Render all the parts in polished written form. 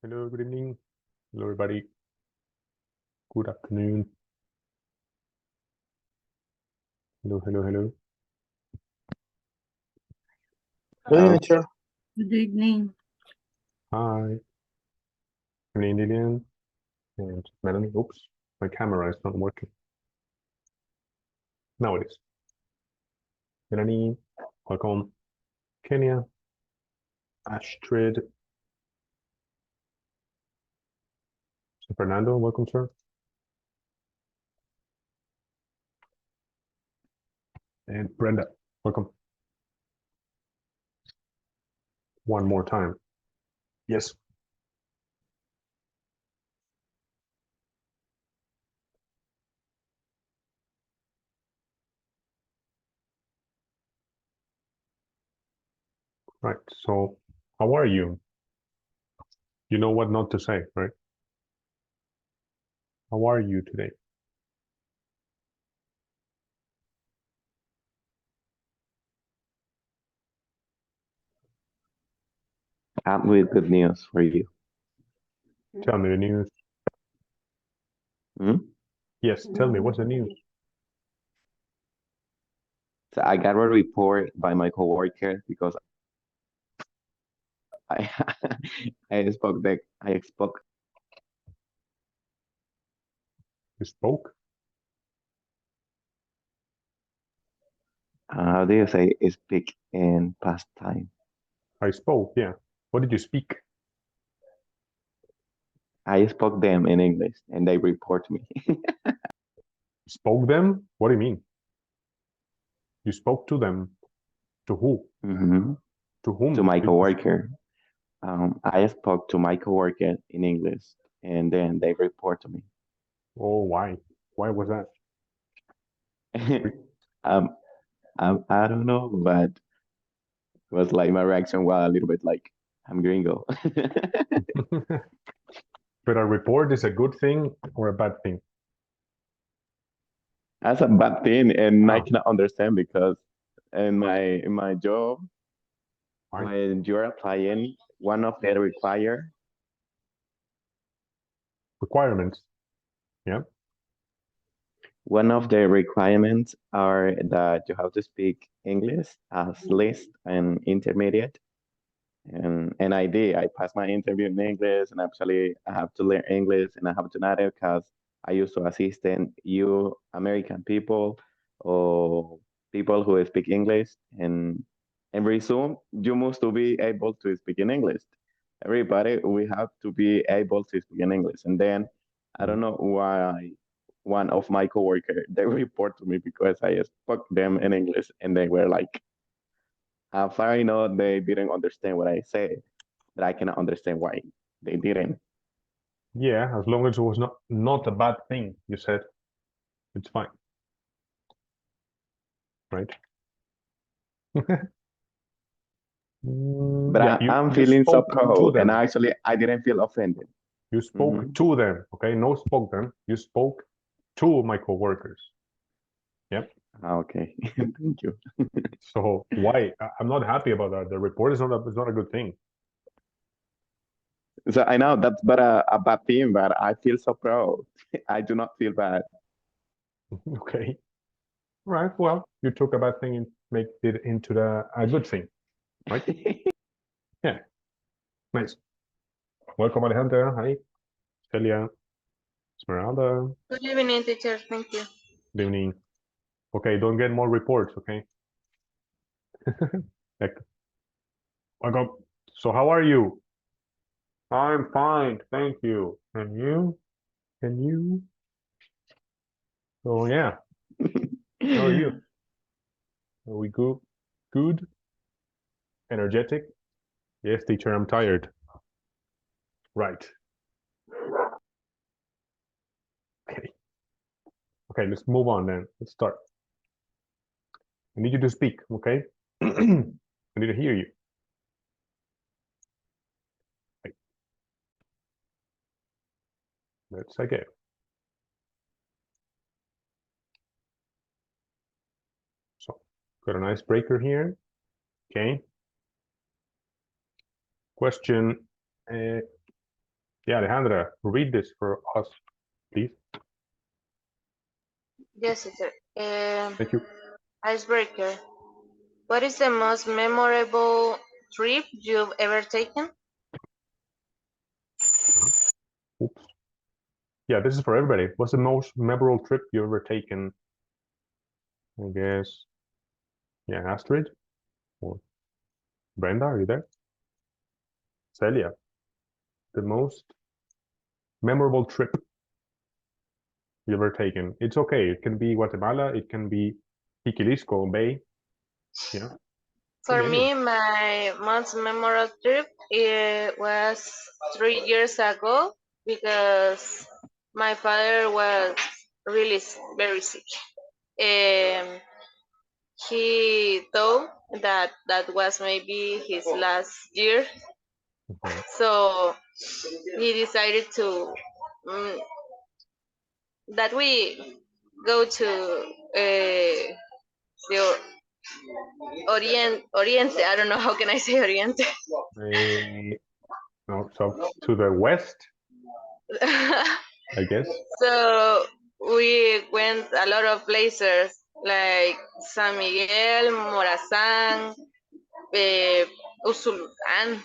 Hello, good evening. Hello, everybody. Good afternoon. Hello, hello, hello. Good evening, teacher. Good evening. Hi. Good evening, Lillian. And Melanie. Oops, my camera is not working. Now it is. Melanie, welcome. Kenya, Astrid. Fernando, welcome, sir. And Brenda, welcome. One more time. Yes. Right. So, how are you? You know what not to say, right? How are you today? I'm with good news for you. Tell me the news. Hmm? Yes, tell me, what's the news? So I got a report by my coworker because I I spoke. You spoke? How do you say speak in past time? I spoke, yeah. What did you speak? I spoke them in English and they report me. Spoke them? What do you mean? You spoke to them. To who? Hmm. To whom? To my did you coworker. I spoke to my coworker in English and then they report to me. Oh, why? Why was that? um, I don't know, but it was like my reaction was a little bit like I'm gringo. But a report is a good thing or a bad thing? That's a bad thing, and I Ah, cannot understand because in my job, why? when you're applying, one of the Requirements. Yeah. requirements are that you have to speak English as least and intermediate. And I did. I passed my interview in English, and actually I have to learn English, and I have to know it because I used to assist you American people or people who speak English, and very soon you must to be able to speak in English. Everybody, we have to be able to speak in English, and then I don't know why one of my coworkers they report to me because I spoke them in English, and they were like, far I know they didn't understand what I said, but I cannot understand why they didn't. Yeah, as long as it was not a bad thing, you said, it's fine. Right? But Yeah, I'm you feeling so spoke to proud, and them. actually I didn't feel offended. You spoke to them, okay? No spoke them. You spoke to my coworkers. Yep. Okay, thank you. So why? I'm not happy about that. The report is not a good thing. So I know that's but a bad thing, but I feel so proud. I do not feel bad. Okay. All right. Well, you took a bad thing and made it into a good thing, right? Yeah. Nice. Welcome, Alejandra. Hi. Celia. Esmeralda. Good evening, teacher. Thank you. Good evening. Okay, don't get more reports, okay? Like, welcome. So how are you? I'm fine, thank you. And you? And you? So yeah, how are you? Are we good? Good? Energetic? Yes, teacher, I'm tired. Right. Okay. Okay, let's move on then. Let's start. I need you to speak, okay? I need to hear you. Okay. Let's again. So, got an icebreaker here. Okay. Question. Yeah, Alejandra, read this for us, please. Yes, teacher. Thank you. Icebreaker. What is the most memorable trip you've ever taken? Oops. Yeah, this is for everybody. What's the most memorable trip you ever taken? I guess. Yeah, Astrid or Brenda, are you there? Celia, the most memorable trip you ever taken? It's okay. It can be Guatemala. It can be Jiquilisco Bay. Yeah. For Maybe. me, my most memorable trip was 3 years ago because my father was really very sick. He thought that that was maybe his last year, Mhm. so he decided to mm, that we go to the Oriente. I don't know how can I say Oriente. No, so to the west, I guess. So we went a lot of places like San Miguel, Morazán, Usulután.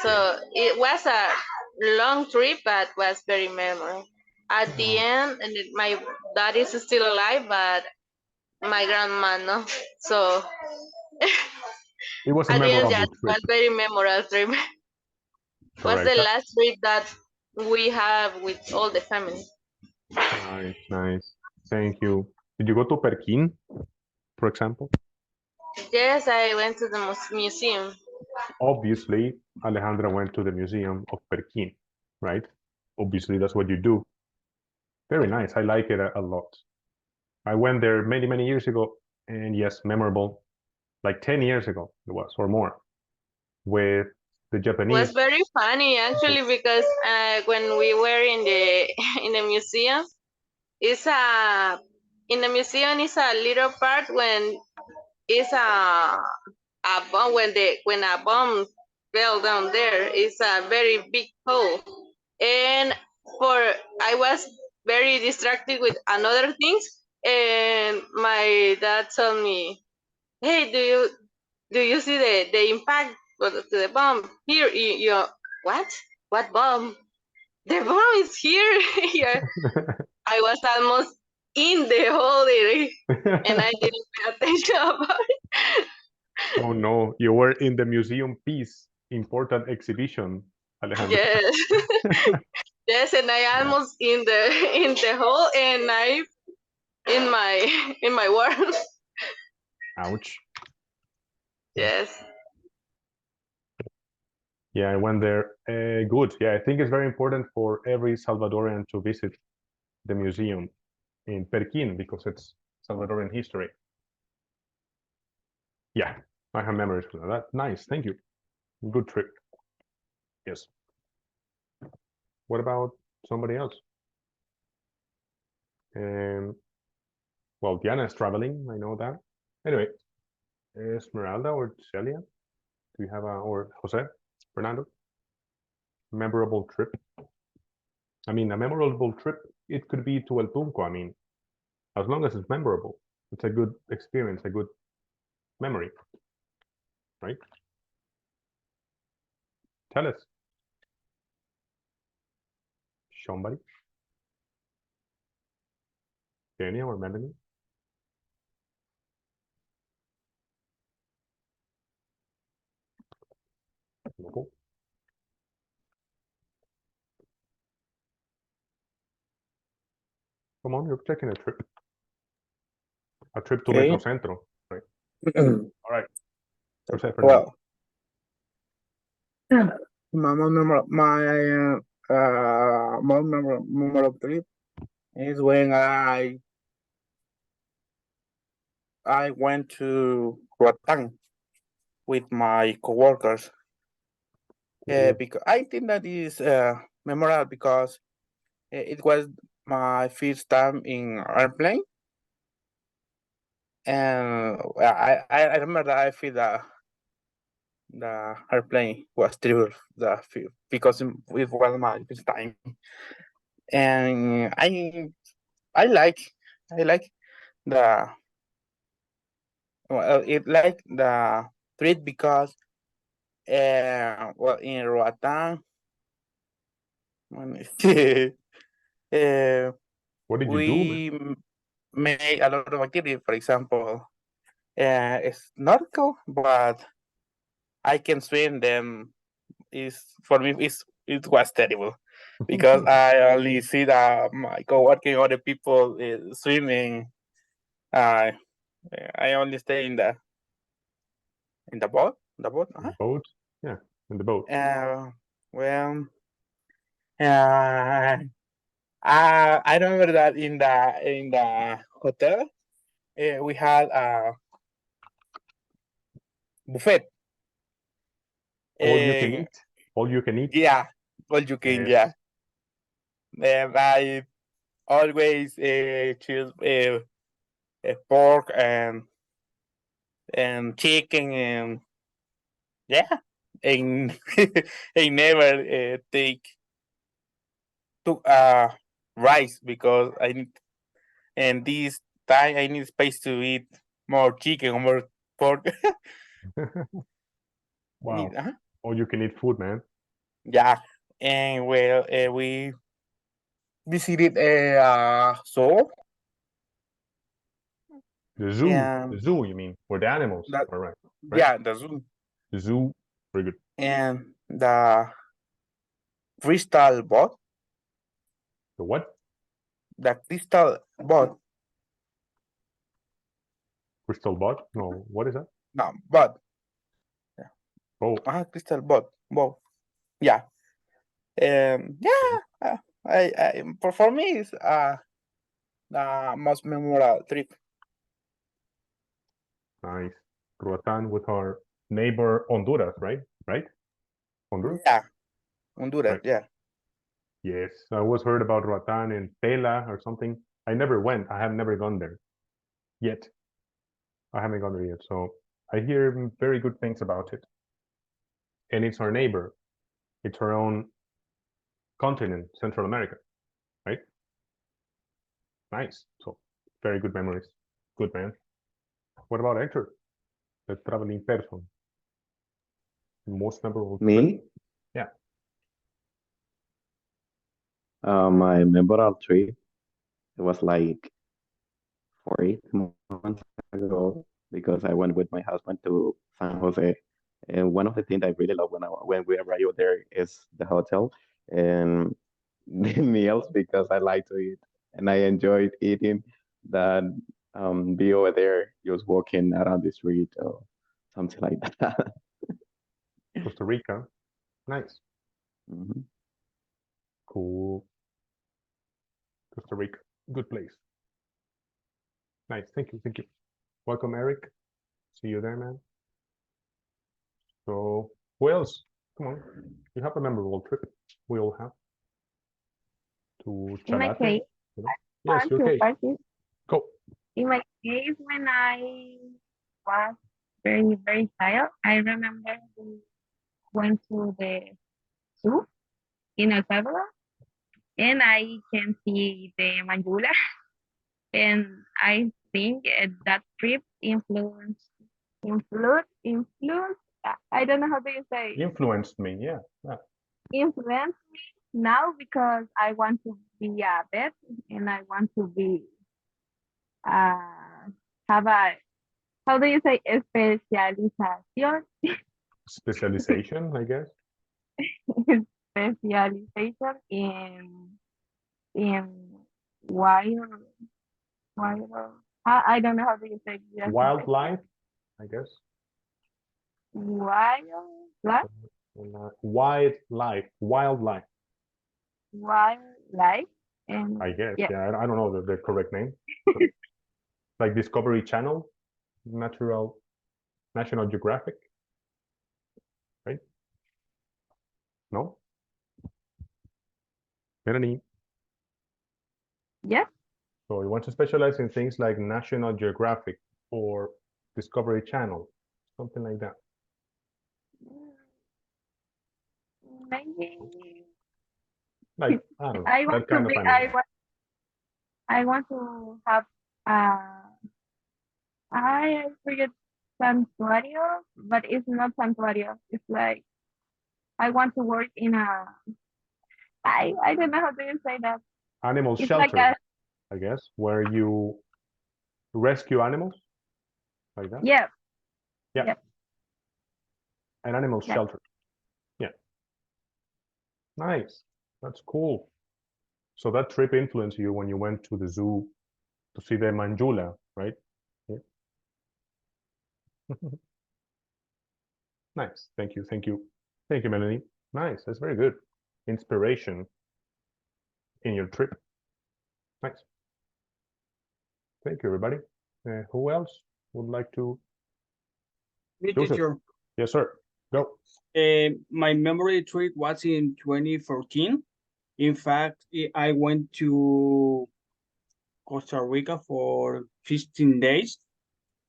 So it was a long trip, but was very memorable. At the end, my dad is still alive, but my grandma no. So It was a at the end, memorable that trip, was very memorable trip. Was the correct? last trip that we have with all the family. Nice, nice. Thank you. Did you go to Perkin, for example? Yes, I went to the museum. Obviously, Alejandra went to the Museum of Perkin, right? Obviously, that's what you do. Very nice. I like it a lot. I went there many, many years ago, and yes, memorable. Like 10 years ago, it was, or more, with the Was Japanese. very funny actually because when we were in the in the museum, it's a in the museum is a little part when it's a bomb when a bomb fell down there. It's a very big hole, and for I was very distracted with another things, and my dad told me, "Hey, do you see the impact to the bomb here? What? What bomb? The bomb is here. Yeah, I was almost in the hole area, and I didn't pay attention about it. Oh no, you were in the museum piece, important exhibition, Alejandra. Yes, yes, and I almost in the in the hole, and I in my world. Ouch. Yes, Yeah, I went there. Good. Yeah, I think it's very important for every Salvadorian to visit the museum in Perkin because it's Salvadorian history. Yeah, I have memories from that. Nice, thank you. Good trip. Yes. What about somebody else? Well, Diana is traveling. I know that. Anyway, Esmeralda or Celia? Do you have a, or Jose, Fernando? Memorable trip? I mean, a memorable trip, it could be to El Tunco. I mean, as long as it's memorable, it's a good experience, a good memory, right? Tell us. Somebody? Kenya or Melanie? No. Come on, you're taking a trip. A trip to Okay. Metrocentro, right? All right. Jose Fernando. Well, my most memorable trip is when I went to Roatán with my coworkers. Because I think that is memorable because it was my first time in airplane, and I remember that I feel the airplane was terrible. Because it was my first time, and I like the it like the trip because well in Roatan What did you do, man? we made a lot of activity. For example, snorkel, but I can swim. Then is for me it was terrible because I only see that my co-working other people is swimming. Uh, I only stay in the boat. The boat. The boat? Yeah, in the boat. Well, I remember that in the hotel we had a buffet. All you can Eh, eat. All you can eat. Yeah, all you can. Yeah. I always choose pork and chicken and yeah, and I never take to rice because I need, and this time I need space to eat more chicken or more pork. Wow. All you can eat food, man. Yeah, and well, we visited a zoo. The zoo. And The zoo, you mean? Where the animals that- are, right? Right. Yeah, the zoo The zoo. Very good. and the crystal boat. The what? The crystal boat. Crystal bot? No, what is that? No, boat. Oh, Crystal boat. Boat. Yeah. Yeah. For me, it's the most memorable trip. nice. Roatan with our neighbor Honduras, right? Right? Honduras? Yeah, Honduras. Right. Yeah. Yes, I always heard about Roatan and Tela or something. I never went. I have never gone there yet. I haven't gone there yet. So I hear very good things about it. And it's our neighbor. It's our own continent, Central America, right? Nice. So very good memories. Good, man. What about Hector, the traveling person? Most memorable trip? Me? Yeah. My memorable trip, it was like 4 months ago because I went with my husband to San Jose. And one of the things I really love when we arrived there is the hotel and the meals because I like to eat and I enjoyed eating that be over there just walking around the street or something like that. Costa Rica. Nice. Mhm. Cool. Costa Rica. Good place. Nice. Thank you. Thank you. Welcome, Eric. See you there, man. So who else? Come on. You have a memorable trip. We all have. To In my Chalate. case, You know? Yes, you're okay. Go. In my case, when I was very, very tired, I remember we went to the zoo in El Salvador, and I can see the Manjula, and I think that trip I don't know how do you say, Influenced me. Yeah. Yeah. influenced me now because I want to be a vet and I want to be have a, how do you say, especialización? Specialization, I guess. Specialization in wild, I don't know how do you say just Wildlife, I guess. wildlife, Wildlife. and I guess. yeah, Yeah, I don't know the correct name. Like Discovery Channel, National Geographic, right? No? Melanie. yes, So you want to specialize in things like National Geographic or Discovery Channel, something like that. maybe Like, I don't know, I want that kind to of be. animal. I want to have. I forget santuario, but it's not santuario. It's like I want to work in a. I don't know how do you say that. Animal It's shelter, like a I guess, where you rescue animals, like that. yeah. Yeah. Yep. An animal Yeah. shelter. Yeah. Nice. That's cool. So that trip influenced you when you went to the zoo to see the Manjula, right? Yeah. Nice. Thank you. Thank you. Thank you, Melanie. Nice. That's very good. Inspiration in your trip. Nice. Thank you, everybody. Who else would like to? Me, Joseph. teacher. Yes, sir. Go. My memory trip was in 2014. In fact, I went to Costa Rica for 15 days.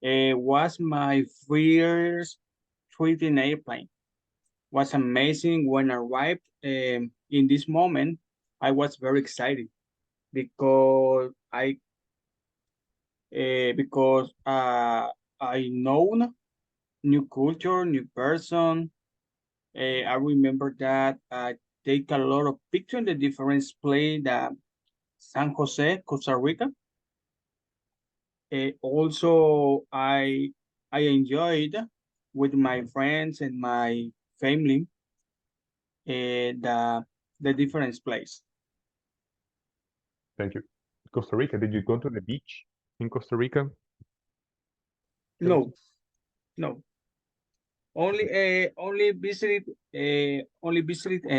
It was my first trip in airplane. Was amazing when I arrived. In this moment, I was very excited because I know new culture, new person. I remember that I take a lot of pictures in the different place that San Jose, Costa Rica. Also, I enjoyed with my friends and my family the different place. Thank you. Costa Rica. Did you go to the beach in Costa Rica? No, no. Only visited in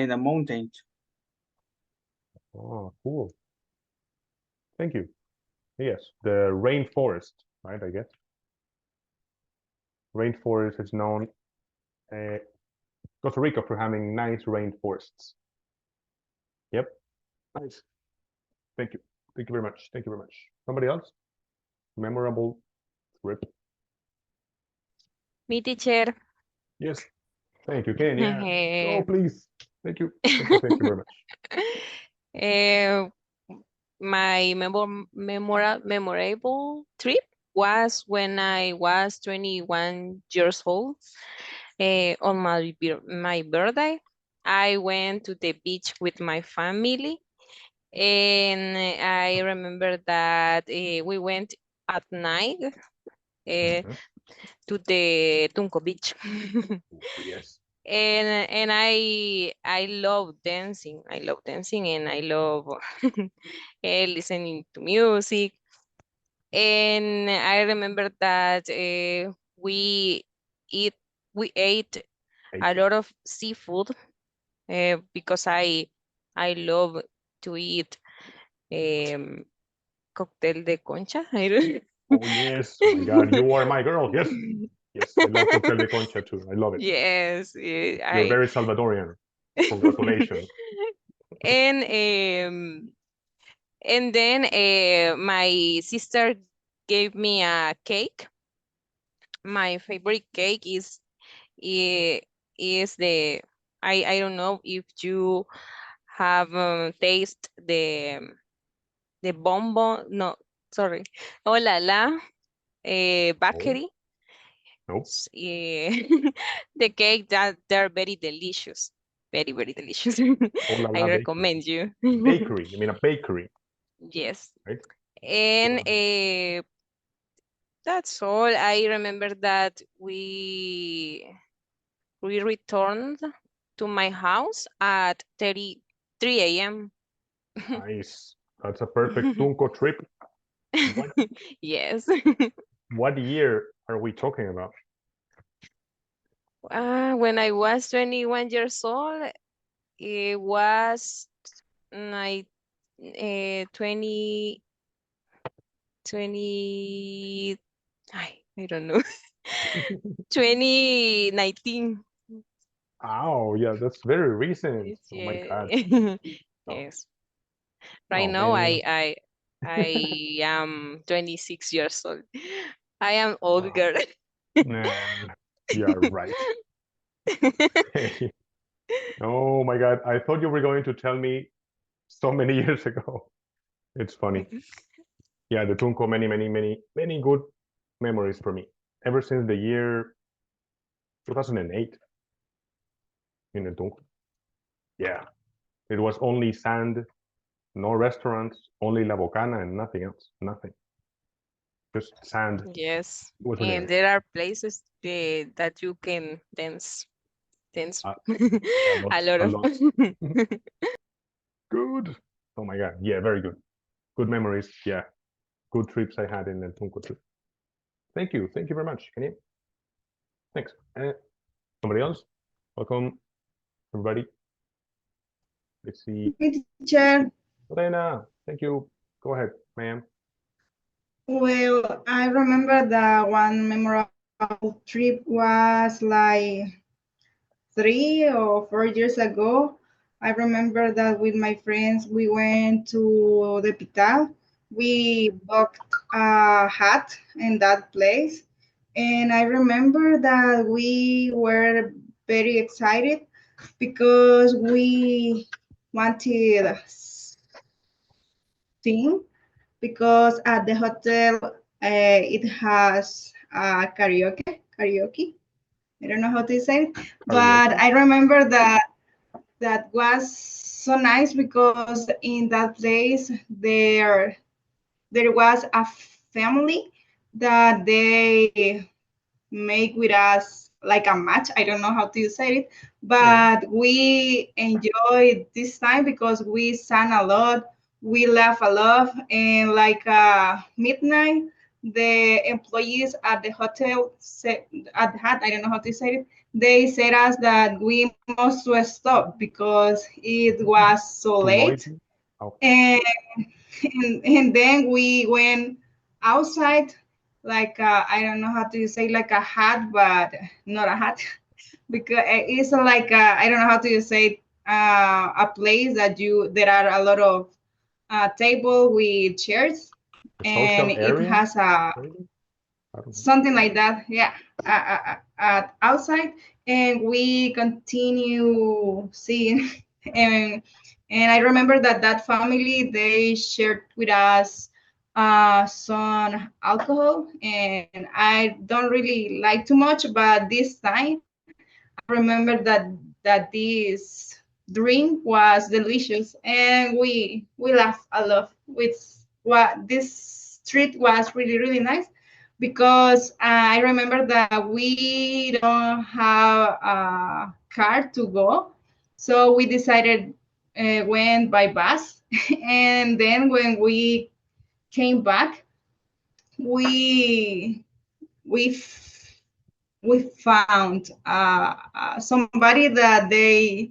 the mountains. Oh, cool. Thank you. Yes, the rainforest, right? I guess. Rainforest is known, Costa Rica, for having nice rainforests. Yep. Nice. Thank you. Thank you very much. Thank you very much. Somebody else? Memorable trip? Me, teacher. Yes. Thank you, Kenya. Eh, Oh, please. Thank you. Thank you. Thank you very much. eh, my memorable trip was when I was 21 years old. On my birthday, I went to the beach with my family, and I remember that we went at night Mhm. to the Tunco Beach. Yes. And I love dancing. I love dancing, and I love listening to music. And I remember that we eat we ate a lot of seafood because I love to eat cóctel de concha. I don't- Oh, yes. Oh, my God. You are my girl. Yes. Yes. I love Cocktail de Concha too. I love it. Yes, You're very Salvadorian. Congratulations. and then my sister gave me a cake. My favorite cake i- is the I don't know if you have taste the bonbon, no, sorry, oh la la bakery. Nope. The cake that they're very delicious, very very delicious. Oh la I la bakery. recommend you. Bakery. I mean, a bakery, Yes. right? And Wow. that's all. I remember that we returned to my house at 3 a.m. Nice. That's a perfect Tunco trip. What, Yes. what year are we talking about? When I was 21 years old, it was like 20, I don't know, 2019. Oh, yeah, that's very recent. It's, Oh my God. Oh, yes. Right oh now, man. I am 26 years old. I am old Wow. girl. Man, you're right. Hey, Oh my God, I thought you were going to tell me so many years ago. It's funny. Yeah, the Tunco, many good memories for me. Ever since the year 2008 in the Tunco. Yeah, it was only sand, no restaurants, only La Bocana and nothing else, nothing. Just sand. Yes, It was really and nice. there are places that you can dance Uh, a lot a of. lot. Good. Oh my God. Yeah, very good. Good memories. Yeah. Good trips I had in the Tunco trip. Thank you. Thank you very much. Can you? Thanks. Somebody else? Welcome, everybody. Let's see. Teacher, Lorena, thank you. Go ahead, ma'am. well, I remember that one memorable trip was like 3 or 4 years ago. I remember that with my friends, we went to the Pital. We booked a hut in that place. And I remember that we were very excited because we wanted sing because at the hotel it has karaoke. I don't know how to say it, but Karaoke. I remember that that was so nice because in that place there was a family that they make with us like a match. I don't know how to say it, Yeah. but we enjoyed this time because we sang a lot, we laugh a lot, and like midnight, the employees at the hotel said, at the hut, I don't know how to say it, they said us that we must stop because it was so Too late, noisy. Oh, and and then we went outside like I don't know how to say like a hat, but not a hat because it's like I don't know how to say a place that you there are a lot of table with chairs a and social it area, has a maybe? I don't know. something like that, yeah, outside, and we continue seeing and and I remember that that family they shared with us some alcohol, and I don't really like too much, but this time I remember that this drink was delicious, and we laughed a lot with what this treat was really nice because I remember that we don't have a car to go, so we decided went by bus, and then when we came back, we we f- we found somebody that they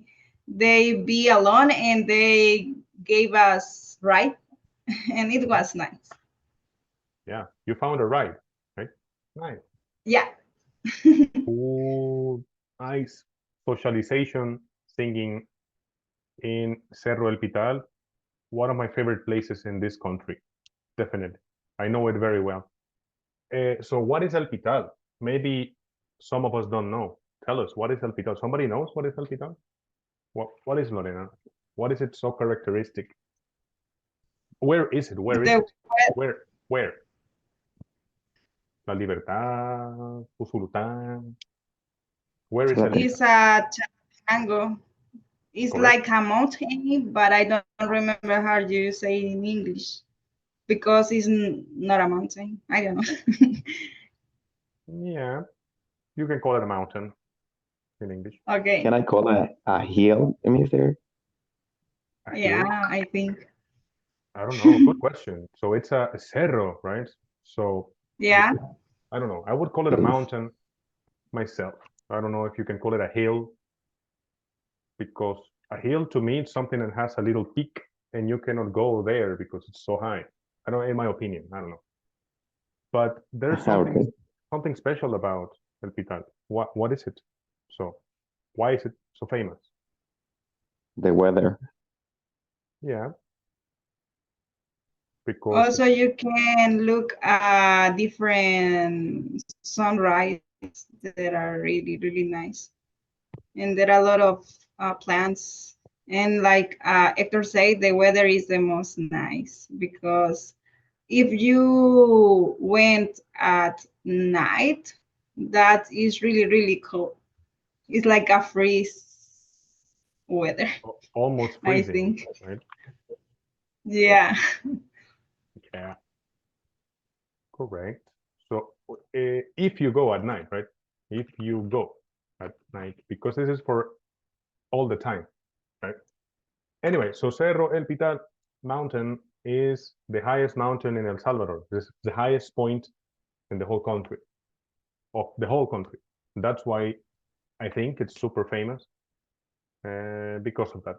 be alone and they gave us ride, and it was nice. Yeah, you found a ride, right? Nice. Yeah. Cool. Nice. Socialization, singing in Cerro El Pital, one of my favorite places in this country. Definitely. I know it very well. So what is El Pital? Maybe some of us don't know. Tell us, what is El Pital? Somebody knows what is El Pital? What is Lorena? What is it so characteristic? Where is it? Where is The it? Where? La Libertad, Usulután. Where is El Chalatenango. is Pital? a tango. It's Correct. like a mountain, but I don't remember how you say it in English because it's not a mountain. I don't know. Yeah, you can call it a mountain in English. Okay. Can I call a hill, Mr.? A Yeah, hill? I think. I don't know. Good question. So it's a cerro, right? So Yeah. I don't know. I would call it a It is. mountain myself. I don't know if you can call it a hill because a hill to me is something that has a little peak and you cannot go there because it's so high. I don't, in my opinion, I don't know. But there's Okay. something special about El Pital. What is it? So why is it so famous? The weather. Yeah, because Also, you can look at different sunrise that are really nice. And there are a lot of plants. And like Hector said, the weather is the most nice because if you went at night, that is really, really cold. It's like a freeze weather, Almost I freezing, think. right? Yeah. Yeah, correct. So if you go at night, right? If you go at night, because this is for all the time, right? Anyway, so Cerro El Pitar mountain is the highest mountain in El Salvador. This is the highest point in the whole country, of the whole country. That's why I think it's super famous because of that.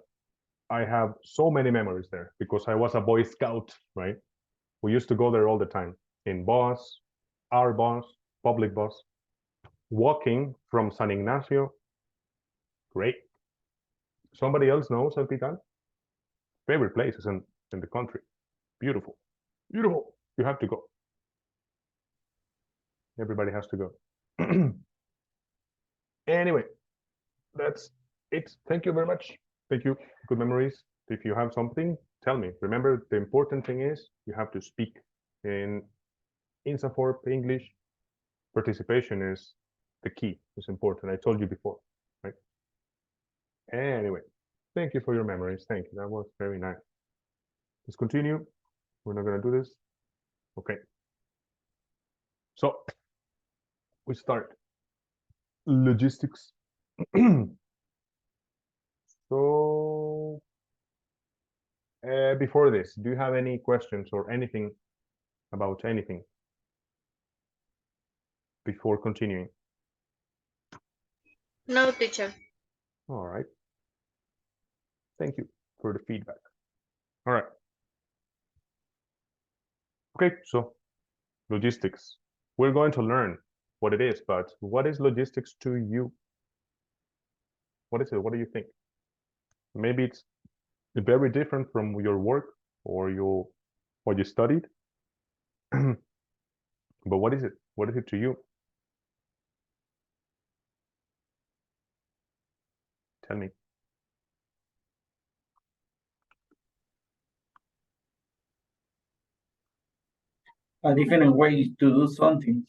I have so many memories there because I was a Boy Scout, right? We used to go there all the time in bus, our bus, public bus, walking from San Ignacio. Great. Somebody else knows El Pitar? Favorite places in the country. Beautiful. Beautiful. You have to go. Everybody has to go. Anyway, that's it. Thank you very much. Thank you. Good memories. If you have something, tell me. Remember, the important thing is you have to speak in INSAFORP English. Participation is the key. It's important. I told you before, right? Anyway, thank you for your memories. Thank you. That was very nice. Let's continue. We're not going to do this. Okay. So we start logistics. So before this, do you have any questions or anything about anything before continuing? No, teacher. All right. Thank you for the feedback. All right. Okay, so logistics. We're going to learn what it is, but what is logistics to you? What is it? What do you think? Maybe it's very different from your work or what you studied. But what is it? What is it to you? Tell me. A different way to do something.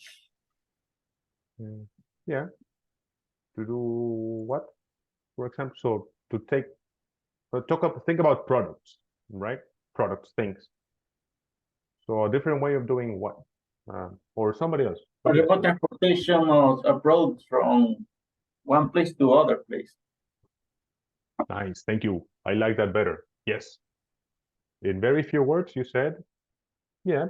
Yeah. To do what? For example, so to think about products, right? Products, things. So a different way of doing what? Or somebody else. What about transportation of a product from one place to other place? Nice, thank you. I like that better. Yes. In very few words, you said, yeah,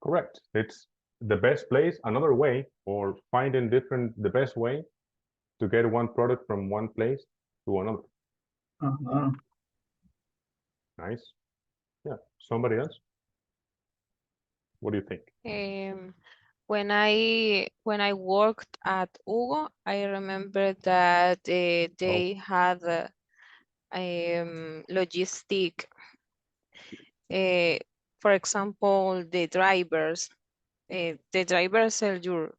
correct. It's the best place, another way, or finding the best way to get one product from one place to another. Nice. Yeah. Somebody else? What do you think? When I worked at Hugo, I remember that they had logistic. For example, the drivers sell your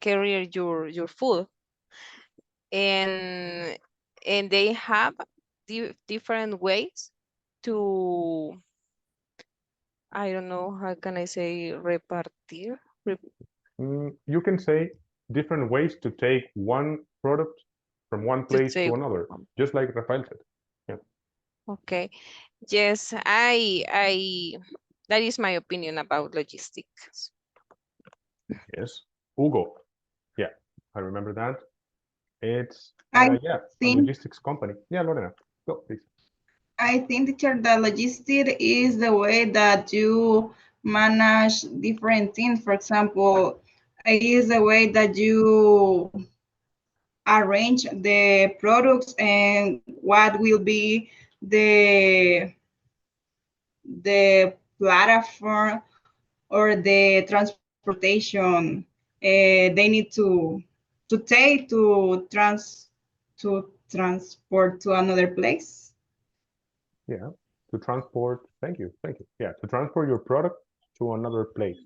carry your food, and they have different ways to, I don't know, how can I say, repartir? You can say different ways to take one product from one place to another, just like Rafael said. Yeah. Okay. Yes, that is my opinion about logistics. Yes. Hugo. Yeah, I remember that. It's I yeah, a think logistics company. Yeah, Lorena, go please. I think, teacher, that logistics is the way that you manage different things. For example, it is the way that you arrange the products and what will be the platform or the transportation they need to take to transport to another place. Yeah, to transport. Thank you. Yeah, to transport your product to another place.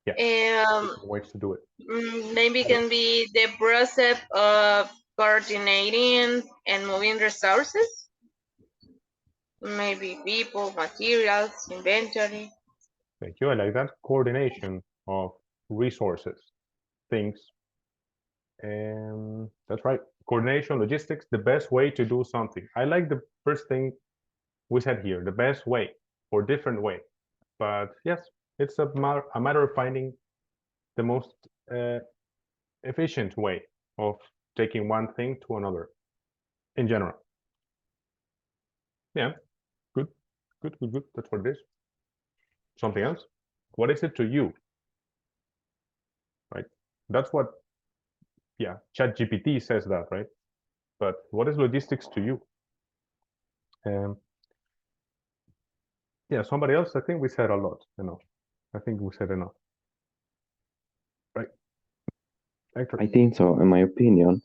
Yeah, different ways to do it. Maybe can be the process of coordinating and moving resources, maybe people, materials, inventory. Thank you. I like that. Coordination of resources, things. And that's right. Coordination, logistics, the best way to do something. I like the first thing we said here, the best way or different way. But yes, it's a matter of finding the most efficient way of taking one thing to another in general. Yeah, good. That's what it is. Something else? What is it to you? Right? That's what, yeah, ChatGPT says that, right? But what is logistics to you? Yeah, somebody else, I think we said a lot, enough. I think we said enough. Right? Hector. I think so. In my opinion,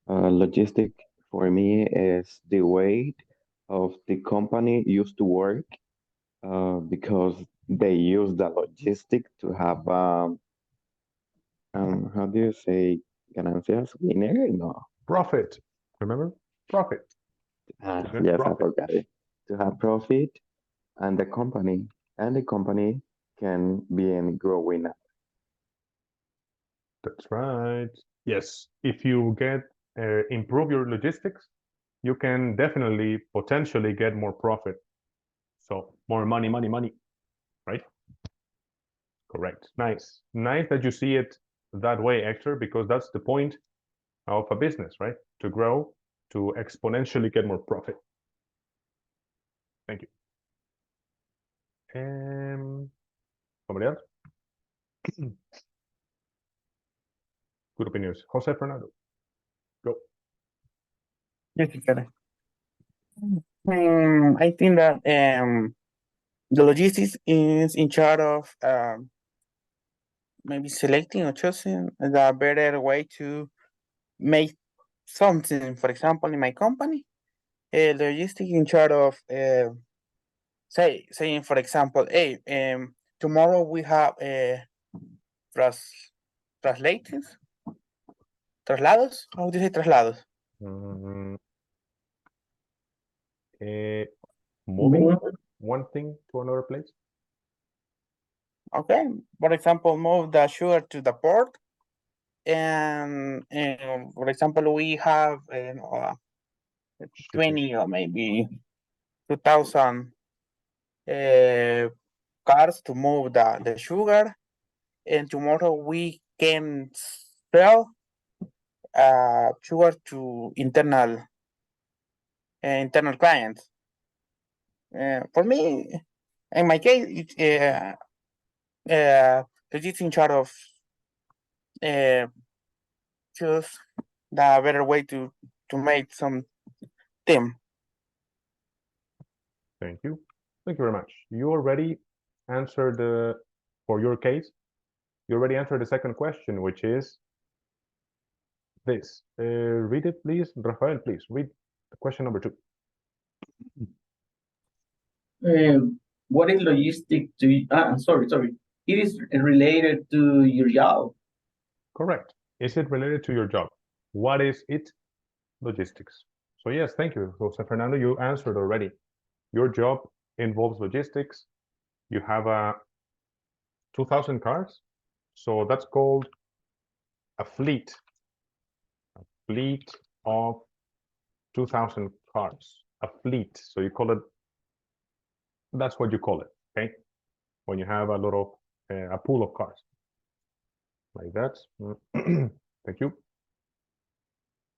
logistic for me is the way of the company used to work because they use the logistic to have how do you say ganancias? Winner? No. Profit. Remember? Profit. Get Yes, I profit. forgot it. To have profit and the company can be in growing up. That's right. Yes. If you get improve your logistics, you can definitely potentially get more profit. So more money, right? Correct. Nice. Nice that you see it that way, Hector, because that's the point of a business, right? To grow, to exponentially get more profit. Thank you. Somebody else? Good opinions. Jose Fernando. Go. Yes, teacher. I think that the logistics is in charge of maybe selecting or choosing the better way to make something. For example, in my company, logistics in charge of saying, for example, hey, tomorrow we have traslados. How do you say traslados? Moving one thing to another place. Okay, for example, move the sugar to the port, and for example, we have 20 or maybe 2,000 cars to move the sugar, and tomorrow we can sell sugar to internal clients. For me, in my case, it's in charge of choose the better way to make some team. Thank you. Thank you very much. You already answered for your case, you already answered the second question, which is this. Read it, please. Rafael, please read question number 2. What is logistic to you? Sorry. It is related to your job. Correct. Is it related to your job? What is it? Logistics. So yes, thank you, Jose Fernando. You answered already. Your job involves logistics. You have 2,000 cars. So that's called a fleet. A fleet of 2,000 cars. A fleet. So you call it, that's what you call it, okay? When you have a lot of, a pool of cars. Like that. Thank you.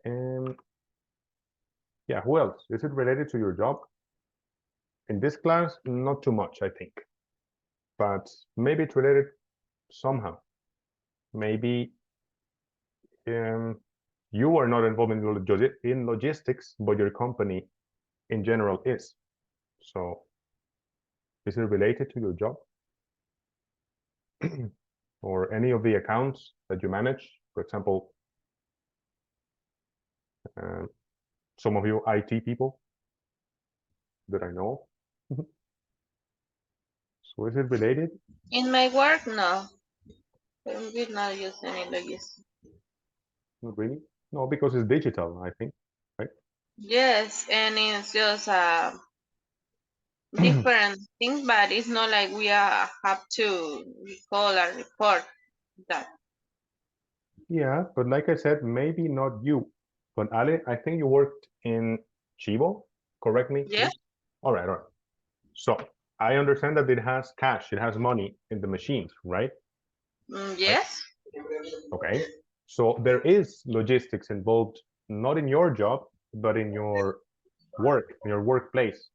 And yeah, who else? Is it related to your job? In this class, not too much, I think. But maybe it's related somehow. Maybe you are not involved in logistics, but your company in general is. So is it related to your job? Or any of the accounts that you manage? For example, some of you IT people that I know. So is it related? In my work, no. We did not use any logistics. Not really. No, because it's digital, I think. Yes, and it's just different things, but it's not like we have to recall or report that. Yeah, but like I said, maybe not you, but Ale, I think you worked in Chivo. Correct me, Yeah. please. All right, all right. So I understand that it has cash, it has money in the machines, right? Yes. Okay. So there is logistics involved, not in your job, but in your work, in your workplace.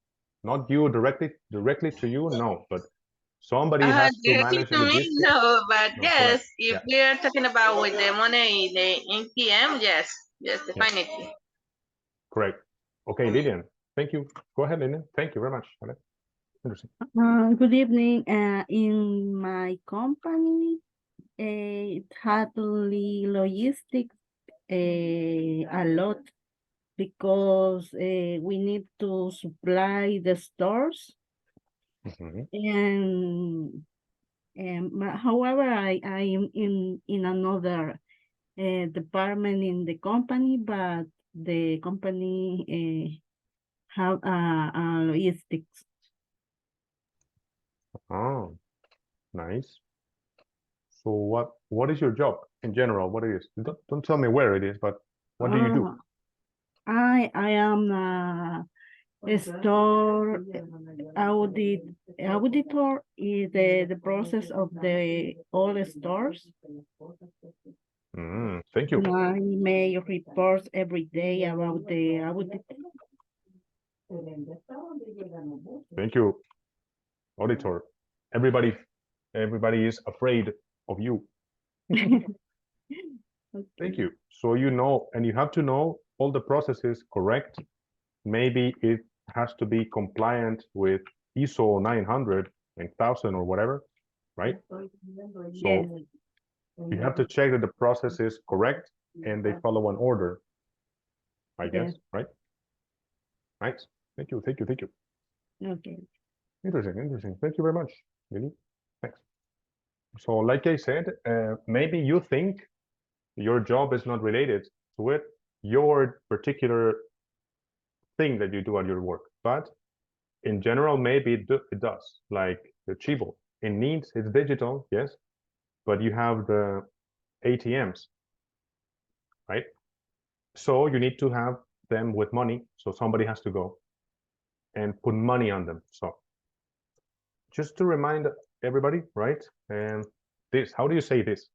Not you directly to you, no, but somebody has to Directly manage the to me, logistics. no, but No, yes, correct. if Yeah. we are talking about with the money, the NPM, yes, yes, definitely. Correct. Okay, Lilian, thank you. Go ahead, Lilian. Thank you very much. Ale. Interesting. Good evening. In my company, it had logistics a lot because we need to supply the stores Mhm. however, I am in another department in the company, but the company have logistics. Oh, nice. So what is your job in general? What it is? Don't tell me where it is, but what do you do? I am a store auditor is the process of the all stores. Thank you. I make reports every day about the audit. Thank you, auditor. Everybody is afraid of you. Thank you. So you know, and you have to know all the processes correct. Maybe it has to be compliant with ISO 900 and 1000 or whatever, right? Yes. So you have to check that the process is correct and they follow an order, I guess, Yes. right? Nice. Thank you, thank you, thank you. Okay. Interesting, interesting. Thank you very much, Lily. Thanks. So like I said, maybe you think your job is not related to it, your particular thing that you do at your work, but in general, maybe it does, like the Chivo. It needs, it's digital, yes, but you have the ATMs, right? So you need to have them with money, so somebody has to go and put money on them. So just to remind everybody, right? And this, how do you say this?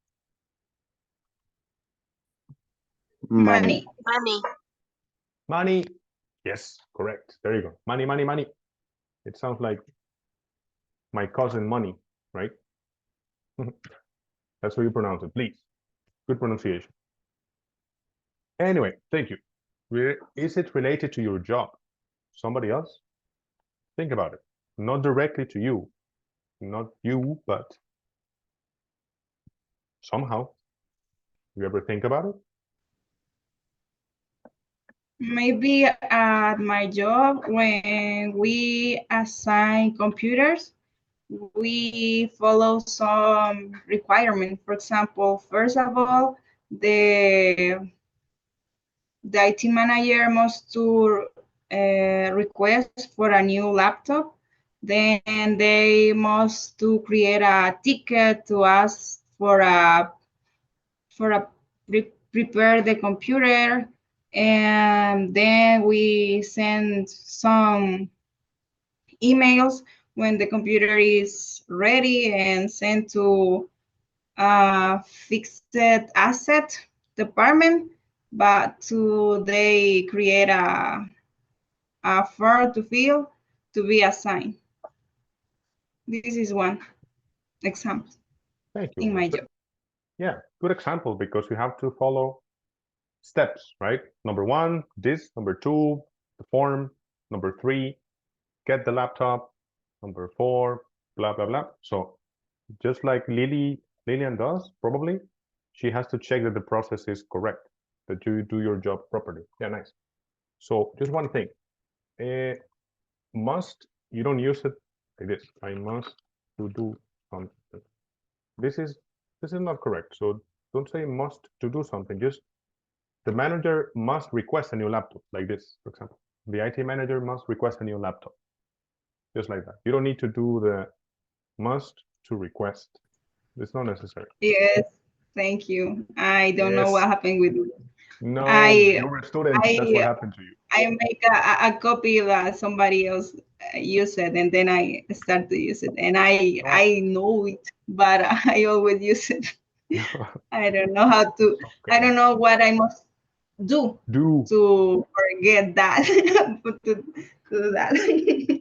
Money. Money. Money. Yes, correct. There you go. Money, money, money. It sounds like my cousin money, right? That's how you pronounce it, please. Good pronunciation. Anyway, thank you. Is it related to your job? Somebody else? Think about it. Not directly to you, not you, but somehow. You ever think about it? Maybe at my job, when we assign computers, we follow some requirements. For example, first of all, the IT manager must to request for a new laptop. Then they must to create a ticket to ask for a prepare the computer, and then we send some emails when the computer is ready and sent to a fixed asset department, but to they create a form to fill to be assigned. This is one example. Thank you. In my job. Yeah, good example because you have to follow steps, right? Number one, this. Number two, the form. Number three, get the laptop. Number four, blah, blah, blah. So just like Lillian does, probably, she has to check that the process is correct, that you do your job properly. Yeah, nice. So just one thing. Must, you don't use it like this. I must to do something. This is not correct. So don't say must to do something. Just the manager must request a new laptop, like this, for example. The IT manager must request a new laptop, just like that. You don't need to do the must to request. It's not necessary. Yes, thank you. I don't know what Yes. happened with it. No, I- you were a student. That's what happened to you. I make a copy that somebody else use it, and then I start to use it, and I know it, but I always use it. I don't know how to. I don't know what I must do to forget that. to do that.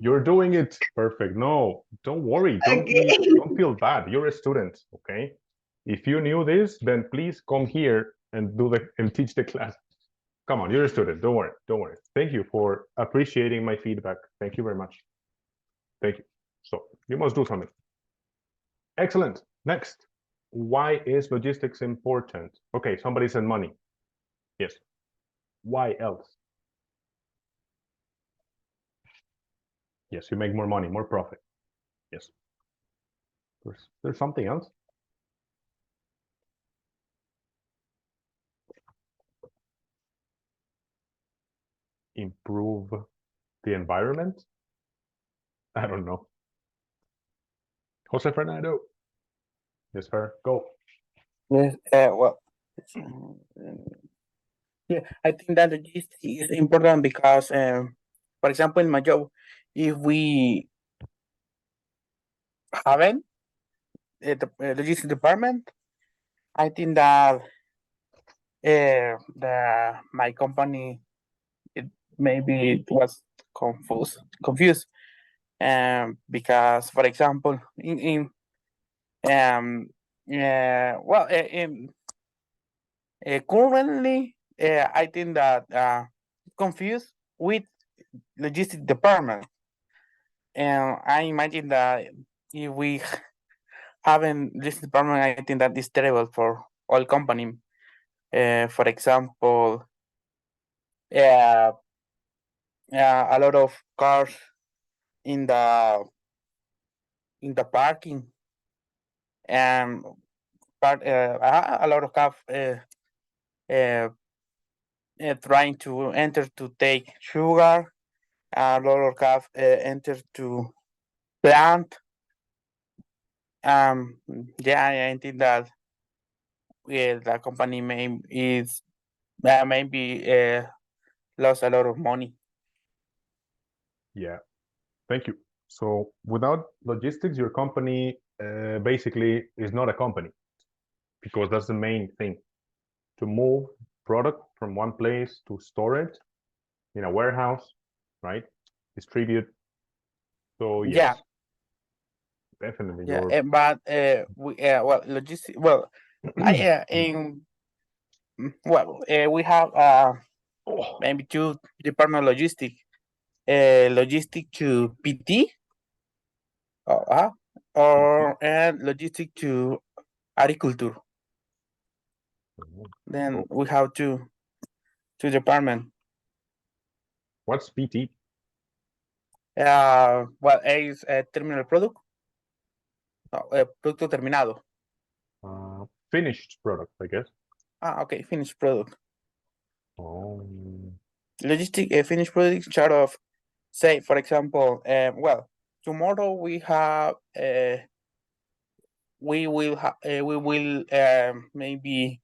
You're doing it perfect. No, don't worry. Okay. Don't feel bad. You're a student, okay? If you knew this, then please come here and teach the class. Come on, you're a student. Don't worry. Don't worry. Thank you for appreciating my feedback. Thank you very much. Thank you. So you must do something. Excellent. Next, why is logistics important? Okay, somebody said money. Yes. Why else? Yes, you make more money, more profit. Yes. There's something else. Improve the environment? I don't know. Jose Fernando. Yes, sir. Go. Yes, well, yeah, I think that logistics is important because, for example, in my job, if we haven't the logistics department, I think that my company maybe it was confused, because, for example, currently, I think that confused with logistics department, and I imagine that if we haven't logistics department, I think that is terrible for all company. For example, a lot of cars in the parking, and a lot of cars trying to enter to take sugar. A lot of cars enter to plant. Yeah, I think that the company maybe lost a lot of money. Yeah, thank you. So without logistics, your company basically is not a company, because that's the main thing. To move product from one place to store it in a warehouse, right? Distribute. So yes, Yeah. definitely. Yeah, but well, logistics. Well, we have maybe two department logistic. Logistic to PT, or and logistic to agriculture. Then we have two department. What's PT? Well, es terminal product. Producto terminado. Finished product, I guess. Okay, finished product. Oh. Logistic finished product chart of, say, for example, well, tomorrow we have we will maybe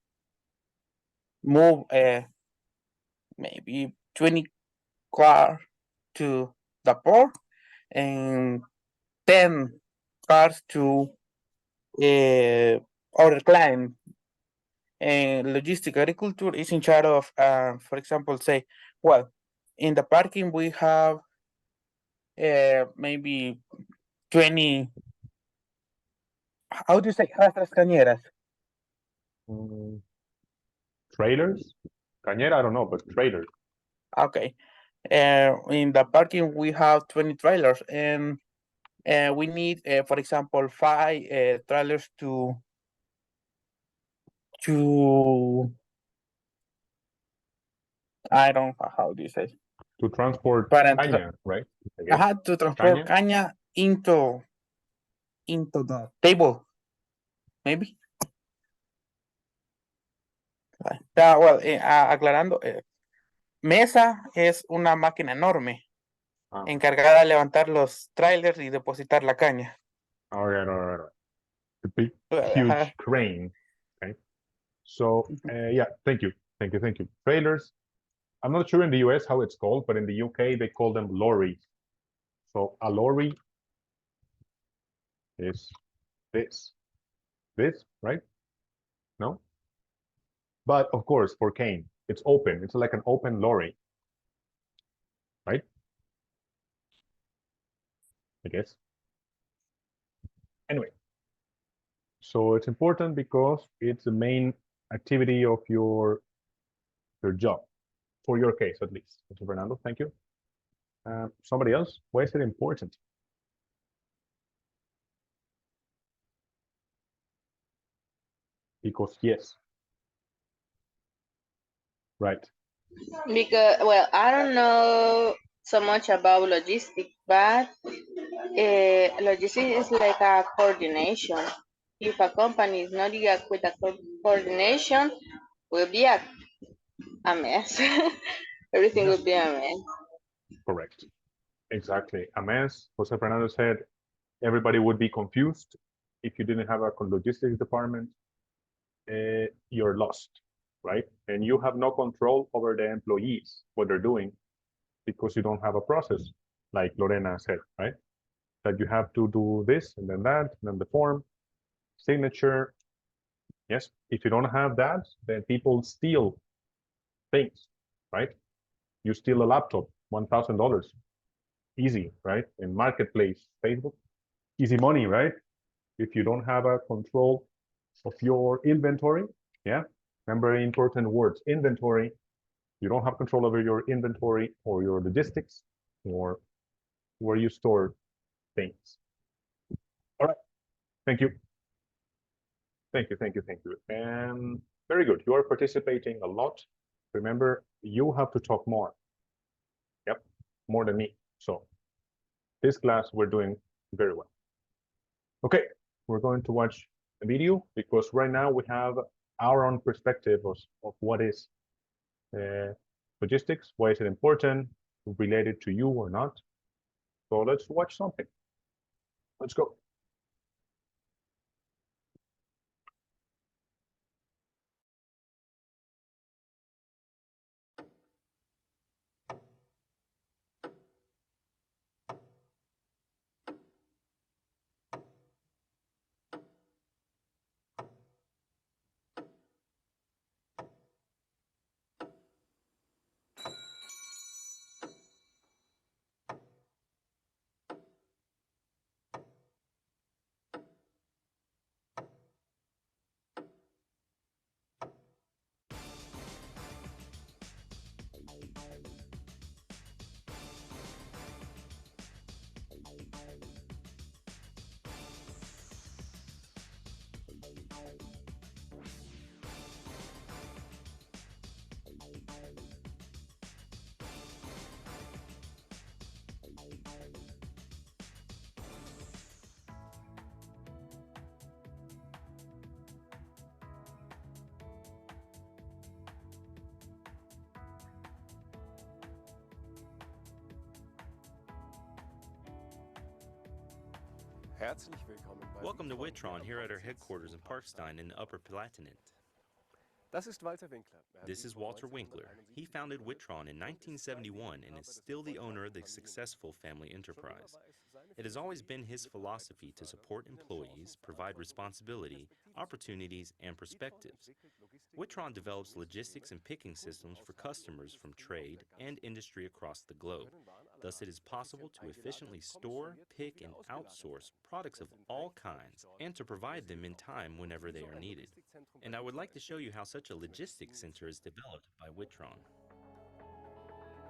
move maybe 20 cars to the port and 10 cars to our client. And logistic agriculture is in charge of, for example, say, well, in the parking we have maybe 20. How do you say arrastras cañeras? Trailers? Cañera, I don't know, but trailers. Okay. In the parking we have 20 trailers, and we need, for example, 5 trailers to I don't know how do you say, to transport caña, right? To transport caña into the table, maybe. Aclarando, Mesa es una máquina enorme Ah, encargada de levantar los trailers y depositar la caña. all right. The big, Ajá. huge crane. Okay. So, yeah, thank you. Trailers. I'm not sure in the US how it's called, but in the UK they call them lorries. So a lorry is this, right? No? But of course, for Kane, it's open. It's like an open lorry, right? I guess. Anyway, so it's important because it's the main activity of your job, for your case at least. Mr. Fernando, thank you. Somebody else? Why is it important? Because yes. Right. Because, well, I don't know so much about logistics, but logistics is like a coordination. If a company is not yet with a coordination, will be a mess. Everything will be a mess. Correct. Exactly. A mess. Jose Fernando said everybody would be confused if you didn't have a logistics department. You're lost, right? And you have no control over the employees, what they're doing, because you don't have a process, like Lorena said, right? That you have to do this and then that, and then the form, signature. Yes, if you don't have that, then people steal things, right? You steal a laptop, $1,000, easy, right? In marketplace, Facebook, easy money, right? If you don't have a control of your inventory, yeah, remember important words, inventory. You don't have control over your inventory or your logistics or where you store things. All right, thank you. Thank you. And very good, you are participating a lot. Remember, you have to talk more. Yep, more than me. So this class, we're doing very well. Okay, we're going to watch a video because right now we have our own perspective of what is logistics, why is it important, related to you or not. So let's watch something. Let's go. Welcome to Witron here at our headquarters in Parkstein in the Upper Palatinate. This is Walter Winkler. He founded Witron in 1971 and is still the owner of the successful family enterprise. It has always been his philosophy to support employees, provide responsibility, opportunities, and perspectives. Witron develops logistics and picking systems for customers from trade and industry across the globe. Thus, it is possible to efficiently store, pick, and outsource products of all kinds and to provide them in time whenever they are needed. And I would like to show you how such a logistics center is developed by Witron.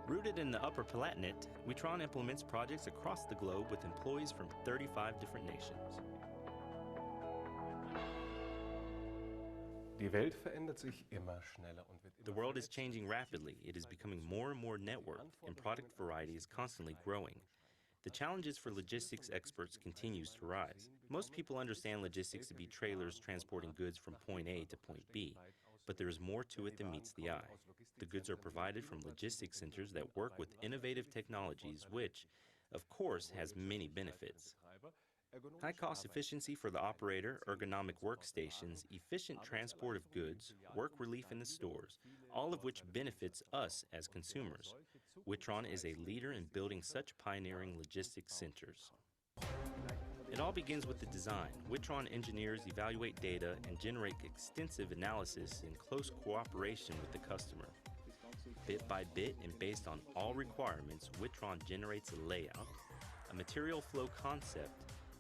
Rooted in the Upper Palatinate, Witron implements projects across the globe with employees from 35 different nations. The world is changing rapidly. It is becoming more and more networked, and product variety is constantly growing. The challenges for logistics experts continues to rise. Most people understand logistics to be trailers transporting goods from point A to point B. but there is more to it than meets the eye. The goods are provided from logistics centers that work with innovative technologies, which, of course, has many benefits. High cost efficiency for the operator, ergonomic workstations, efficient transport of goods, work relief in the stores, all of which benefits us as consumers. Witron is a leader in building such pioneering logistics centers. It all begins with the design. Witron engineers evaluate data and generate extensive analysis in close cooperation with the customer. Bit by bit and based on all requirements, Witron generates a layout, a material flow concept,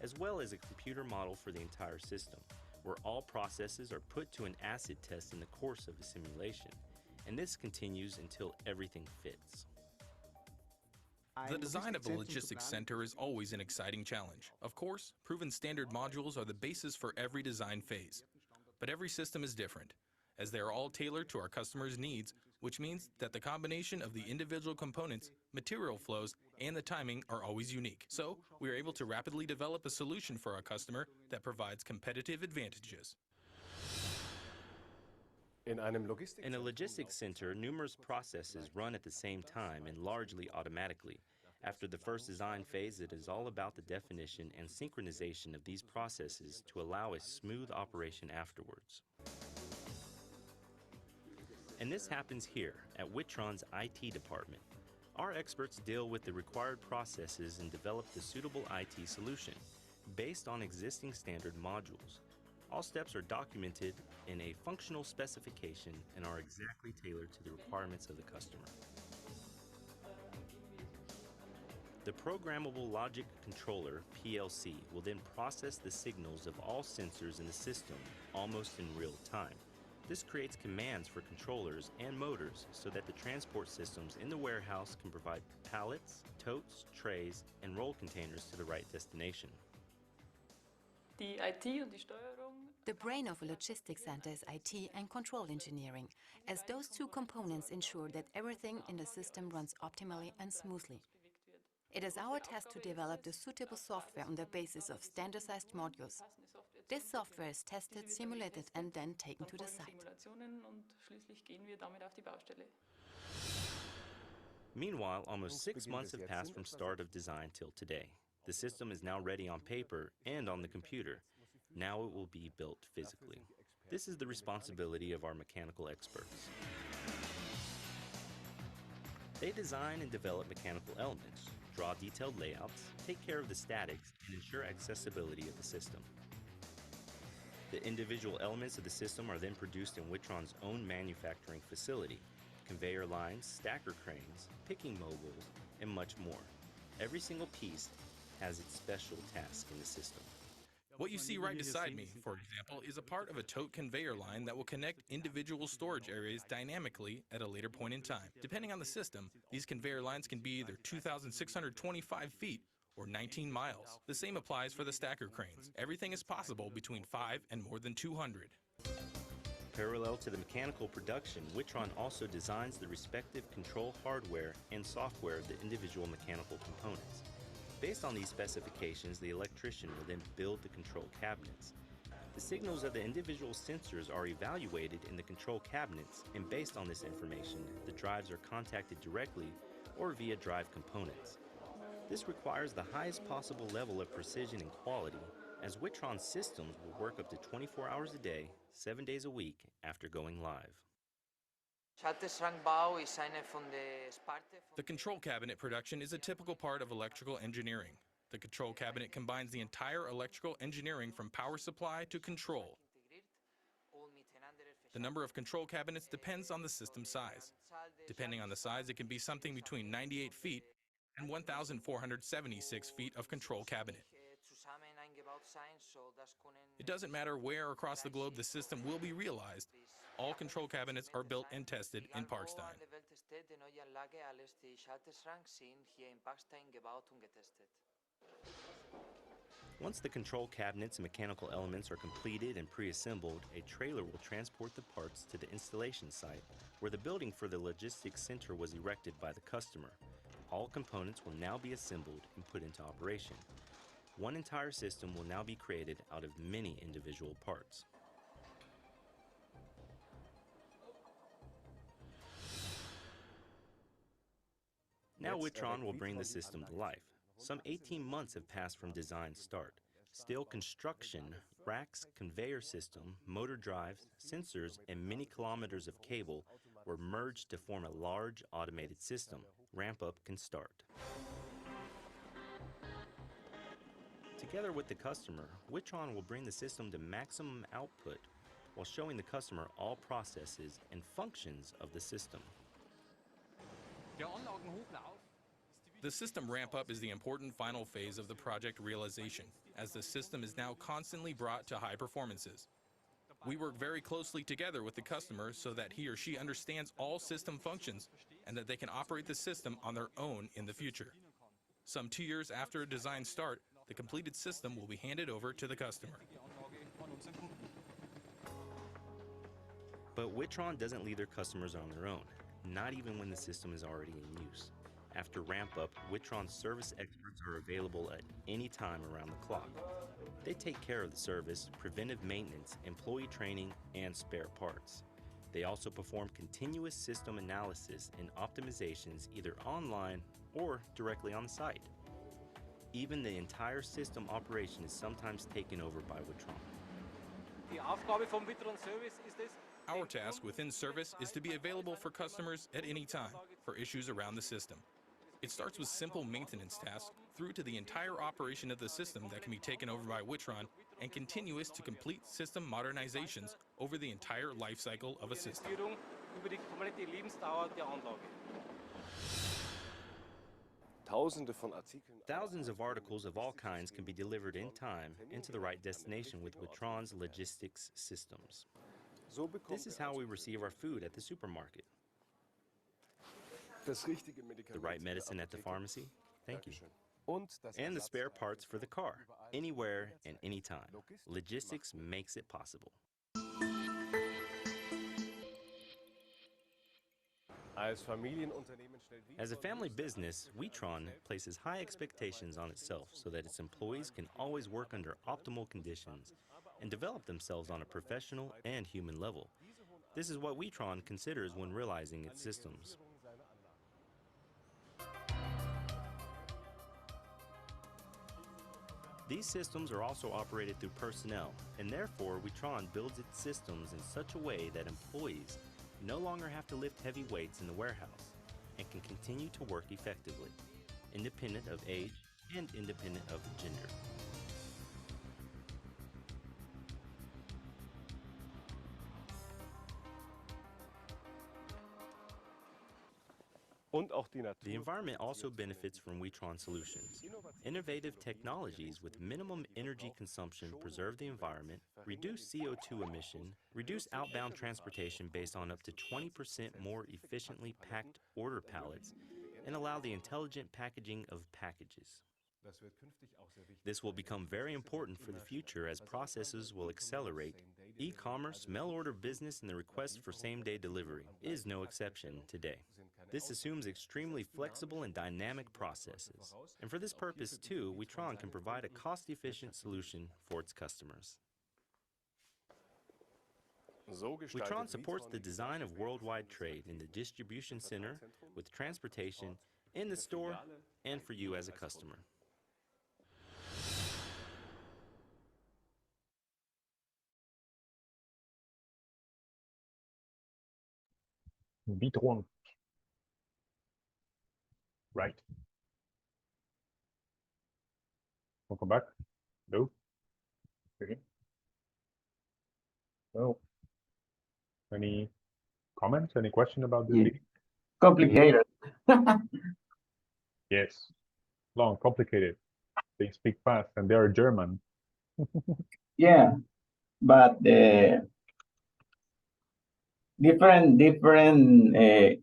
as well as a computer model for the entire system, where all processes are put to an acid test in the course of a simulation. And this continues until everything fits. The design of a logistics center is always an exciting challenge. Of course, proven standard modules are the basis for every design phase. But every system is different, as they are all tailored to our customers' needs, which means that the combination of the individual components, material flows, and the timing are always unique. So, we are able to rapidly develop a solution for our customer that provides competitive advantages. In a logistics center, numerous processes run at the same time and largely automatically. After the first design phase, it is all about the definition and synchronization of these processes to allow a smooth operation afterwards. And this happens here at Witron's IT department. Our experts deal with the required processes and develop the suitable IT solution based on existing standard modules. All steps are documented in a functional specification and are exactly tailored to the requirements of the customer. The Programmable Logic Controller, PLC, will then process the signals of all sensors in the system almost in real time. This creates commands for controllers and motors so that the transport systems in the warehouse can provide pallets, totes, trays, and roll containers to the right destination. The brain of a logistics center is IT and control engineering, as those two components ensure that everything in the system runs optimally and smoothly. It is our task to develop the suitable software on the basis of standardized modules. This software is tested, simulated, and then taken to the site. Meanwhile, almost 6 months have passed from start of design till today. The system is now ready on paper and on the computer. Now it will be built physically. This is the responsibility of our mechanical experts. They design and develop mechanical elements, draw detailed layouts, take care of the statics, and ensure accessibility of the system. The individual elements of the system are then produced in Witron's own manufacturing facility: conveyor lines, stacker cranes, picking mobiles, and much more. Every single piece has its special task in the system. What you see right beside me, for example, is a part of a tote conveyor line that will connect individual storage areas dynamically at a later point in time. Depending on the system, these conveyor lines can be either 2,625 feet or 19 miles. The same applies for the stacker cranes. Everything is possible between 5 and more than 200. Parallel to the mechanical production, Witron also designs the respective control hardware and software of the individual mechanical components. Based on these specifications, the electrician will then build the control cabinets. The signals of the individual sensors are evaluated in the control cabinets, and based on this information, the drives are contacted directly or via drive components. This requires the highest possible level of precision and quality, as Witron systems will work up to 24 hours a day, 7 days a week after going live. The control cabinet production is a typical part of electrical engineering. The control cabinet combines the entire electrical engineering from power supply to control. The number of control cabinets depends on the system size. Depending on the size, it can be something between 98 feet and 1,476 feet of control cabinet. It doesn't matter where across the globe the system will be realized. All control cabinets are built and tested in Parkstein. Once the control cabinets and mechanical elements are completed and pre-assembled, a trailer will transport the parts to the installation site, where the building for the logistics center was erected by the customer. All components will now be assembled and put into operation. One entire system will now be created out of many individual parts. Now Witron will bring the system to life. Some 18 months have passed from design start. Steel construction, racks, conveyor system, motor drives, sensors, and many kilometers of cable were merged to form a large automated system. Ramp-up can start. Together with the customer, Witron will bring the system to maximum output while showing the customer all processes and functions of the system. The system ramp-up is the important final phase of the project realization, as the system is now constantly brought to high performances. We work very closely together with the customer so that he or she understands all system functions and that they can operate the system on their own in the future. Some 2 years after a design start, the completed system will be handed over to the customer. But Witron doesn't leave their customers on their own, not even when the system is already in use. After ramp-up, Witron's service experts are available at any time around the clock. They take care of the service, preventive maintenance, employee training, and spare parts. They also perform continuous system analysis and optimizations either online or directly on the site. Even the entire system operation is sometimes taken over by Witron. Our task within service is to be available for customers at any time for issues around the system. It starts with simple maintenance tasks through to the entire operation of the system that can be taken over by Witron and continuous to complete system modernizations over the entire life cycle of a system. Thousands of articles of all kinds can be delivered in time into the right destination with Witron's logistics systems. This is how we receive our food at the supermarket. The right medicine at the pharmacy? Thank you. And the spare parts for the car, anywhere and anytime. Logistics makes it possible. As a family business, Witron places high expectations on itself so that its employees can always work under optimal conditions and develop themselves on a professional and human level. This is what Witron considers when realizing its systems. These systems are also operated through personnel, and therefore Witron builds its systems in such a way that employees no longer have to lift heavy weights in the warehouse and can continue to work effectively, independent of age and independent of gender. The environment also benefits from Witron solutions. Innovative technologies with minimum energy consumption preserve the environment, reduce CO2 emission, reduce outbound transportation based on up to 20% more efficiently packed order pallets, and allow the intelligent packaging of packages. This will become very important for the future as processes will accelerate. E-commerce, mail-order business, and the request for same-day delivery is no exception today. This assumes extremely flexible and dynamic processes. And for this purpose, too, Witron can provide a cost-efficient solution for its customers. Witron supports the design of worldwide trade in the distribution center, with transportation, in the store, and for you as a customer. Witron. Right. Welcome back. No. Okay. So, any comments? Any question about this? Yeah. Complicated. Yes. Long, complicated. They speak fast and they are German. Yeah, but different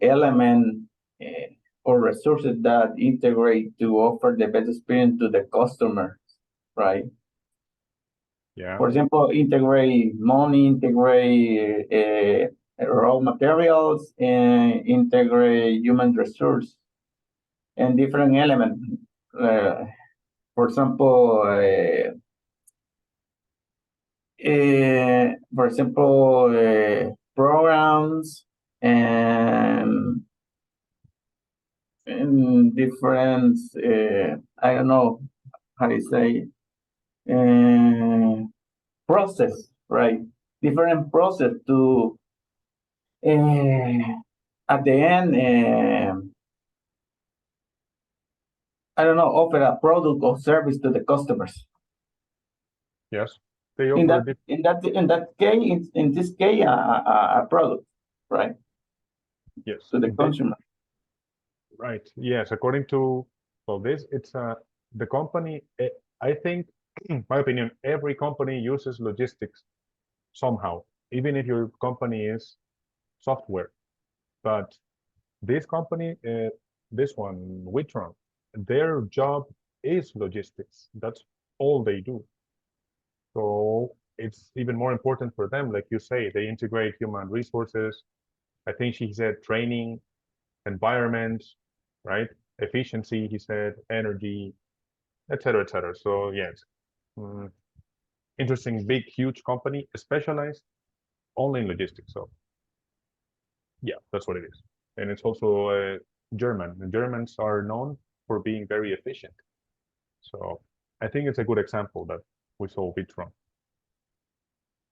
element or resources that integrate to offer the best experience to the customer, right? Yeah. For example, integrate money, integrate raw materials, and integrate human resource and different elements. For example, programs and different, I don't know how to say, process, right? Different process to, at the end, I don't know, offer a product or service to the customers. Yes, they In offer that case, in this case, a product, right? yes To the they- consumer. Right. Yes. According to this, it's the company. I think, my opinion, every company uses logistics somehow, even if your company is software. But this company, this one, Witron, their job is logistics. That's all they do. So it's even more important for them. Like you say, they integrate human resources. I think she said training, environment, right? Efficiency, he said, energy, etc., etc. So yes, interesting, big, huge company, specialized only in logistics. So yeah, that's what it is. And it's also German. The Germans are known for being very efficient. So I think it's a good example that we saw Witron.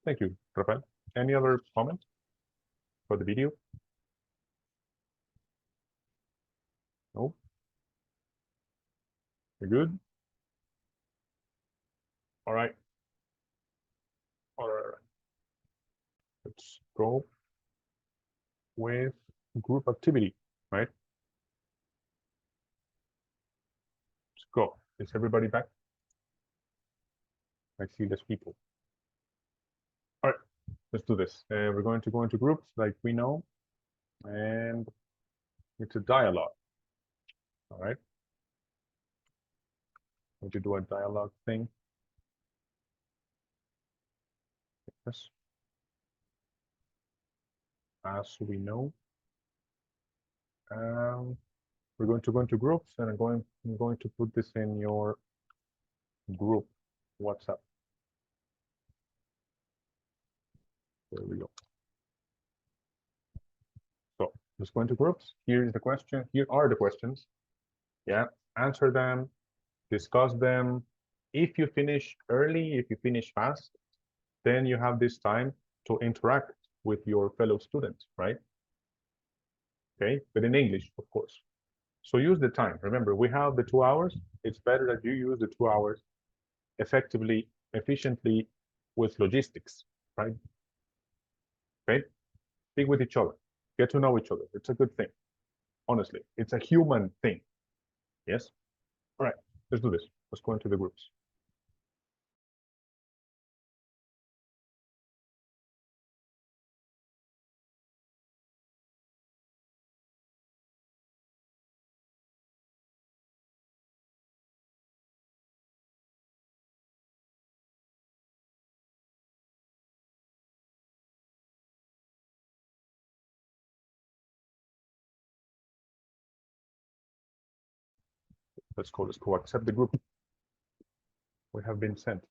Thank you, Rafael. Any other comments for the video? No? You're good? All right. All right. Let's go with group activity, right? Let's go. Is everybody back? I see less people. All right, let's do this. We're going to go into groups like we know, and it's a dialogue. All right. Going to do a dialogue thing. Yes. As we know, we're going to go into groups, and I'm going to put this in your group WhatsApp. There we go. So let's go into groups. Here is the question. Here are the questions. Yeah, answer them, discuss them. If you finish early, if you finish fast, then you have this time to interact with your fellow students, right? Okay, but in English, of course. So use the time. Remember, we have the 2 hours. It's better that you use the 2 hours effectively, efficiently with logistics, right? Okay, speak with each other, get to know each other. It's a good thing. Honestly, it's a human thing. Yes. All right, let's do this. Let's go into the groups. Let's go. Let's go. Accept the group. We have been sent.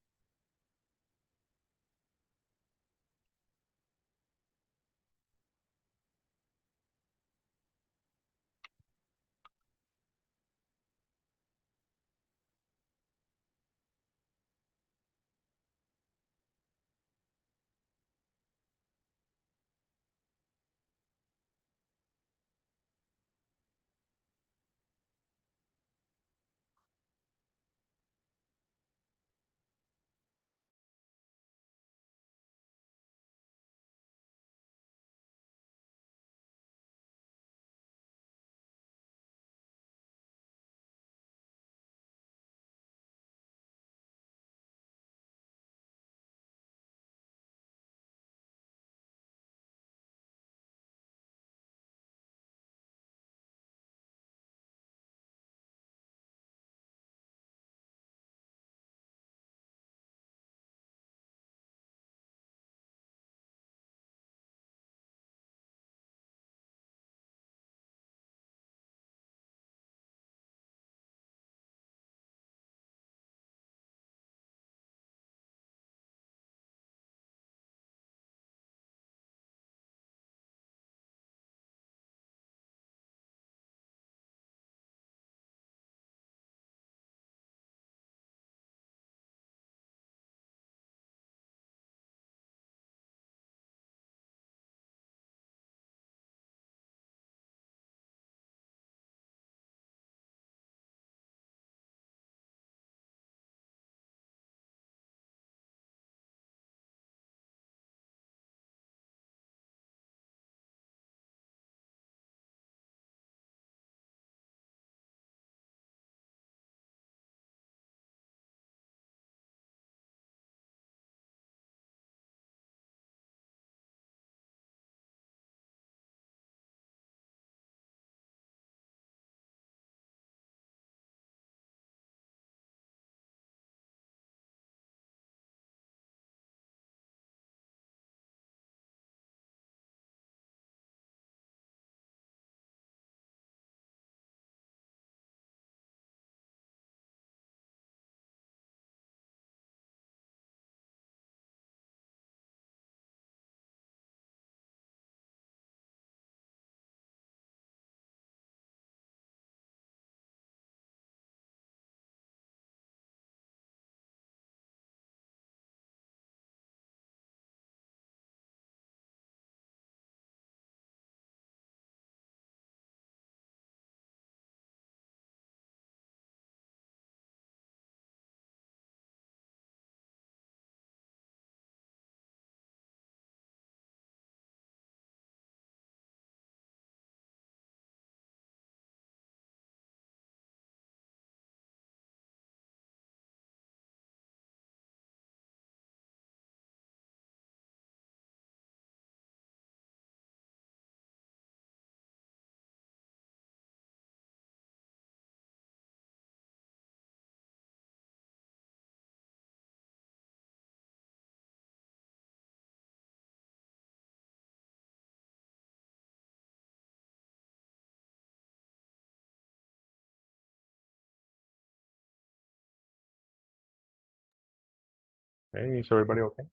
Hey, is everybody okay?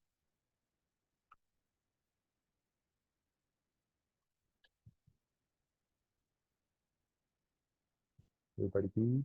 Everybody good?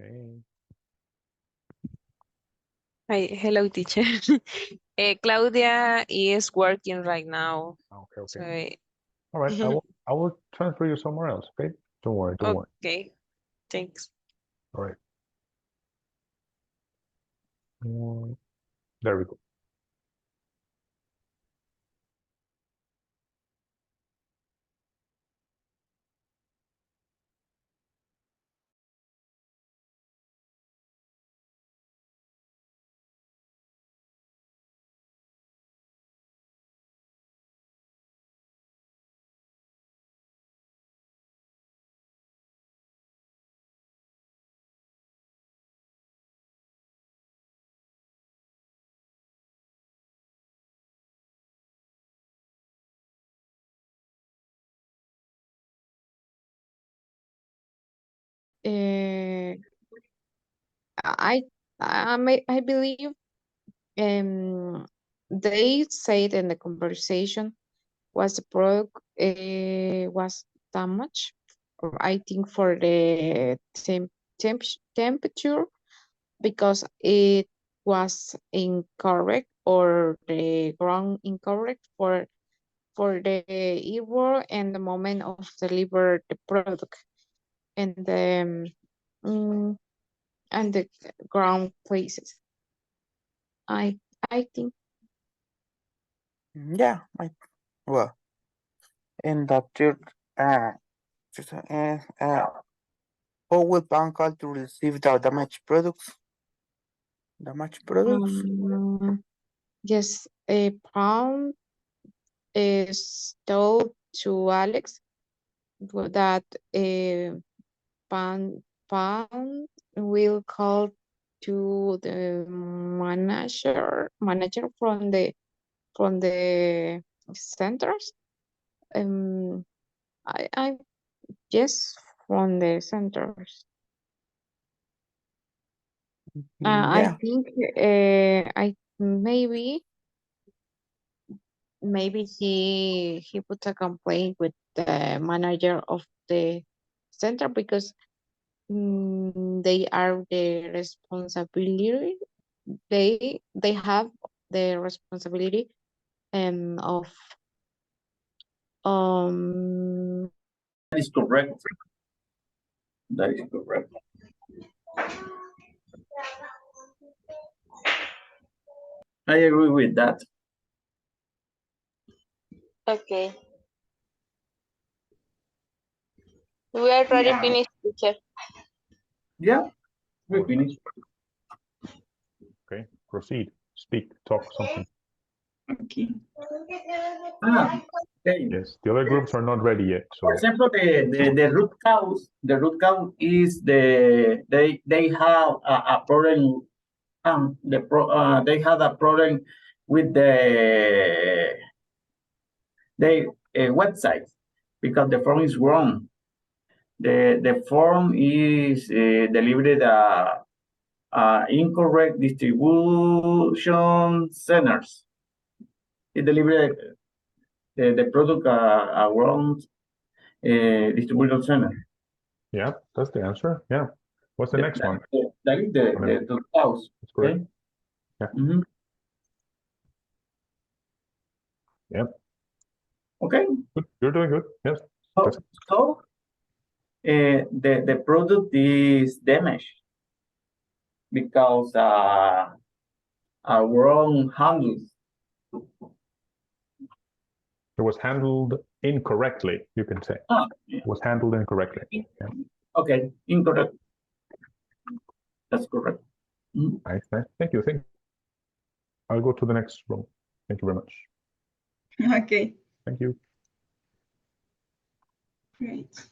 Okay. Hi, hello, teacher. Claudia is working right now. Okay, So, okay. All right, I will transfer you somewhere else, okay? Don't worry, don't worry. okay, thanks. All right. There we go. I believe they said in the conversation was the product was damaged, or I think for the temperature, because it was incorrect, or the ground incorrect for the error and the moment of deliver the product, and the and the ground places. I think. Yeah, well, in that truth, how will bank call to receive the damaged products? Damaged products? Yes, a pound is told to Alex that a pound will call to the manager from the centers. I yes, from the centers. I Yeah. think I maybe he put a complaint with the manager of the center, because they are the responsibility. They have the responsibility of That is correct. That is correct. I agree with that. Okay. We are already finished, teacher. Yeah, we finished. Okay, proceed. Speak, talk something. Okay. Okay. Yes, the other groups are not ready yet. So For example, the root cause is they have a problem. They had a problem with the website, because the form is wrong. The form is delivered incorrect distribution centers. It delivered the product wrong distribution center. yeah, that's the answer. Yeah. What's the next one? That is the house. That's correct. Okay. Yeah. Yep. Okay. Good. You're doing good. Yes. So the product is damaged. because wrong handles. It was handled incorrectly, you can say. Yeah. It was handled incorrectly. Yeah. Okay, incorrect. That's correct. Mm. Nice. Thank you. I'll go to the next row. Thank you very much. Okay, Thank you. great.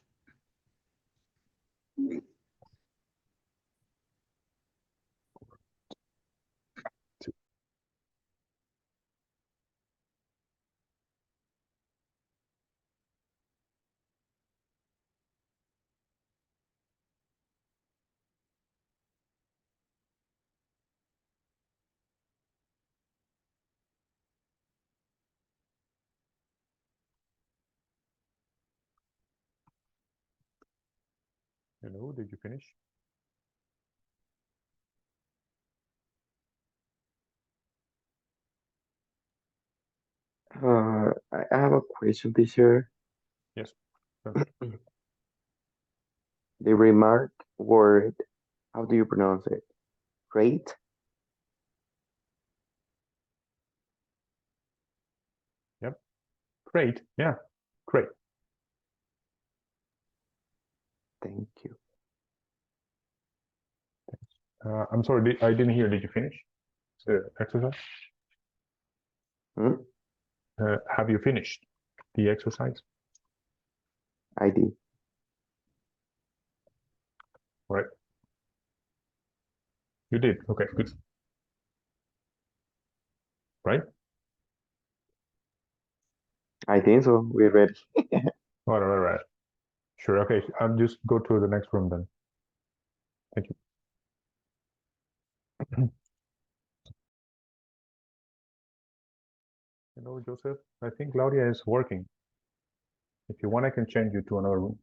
Hello, did you finish? I have a question, teacher. Yes. The remark word, how do you pronounce it? Great? Yep. Great. Yeah. Great. Thank you. I'm sorry, I didn't hear. Did you finish the exercise? Hmm? Have you finished the exercise? I did. Right. You did. Okay, good. Right? I think so. We're ready. All right. Sure. Okay. I'll just go to the next room then. Thank you. Hello, Joseph. I think Claudia is working. If you want, I can change you to another room.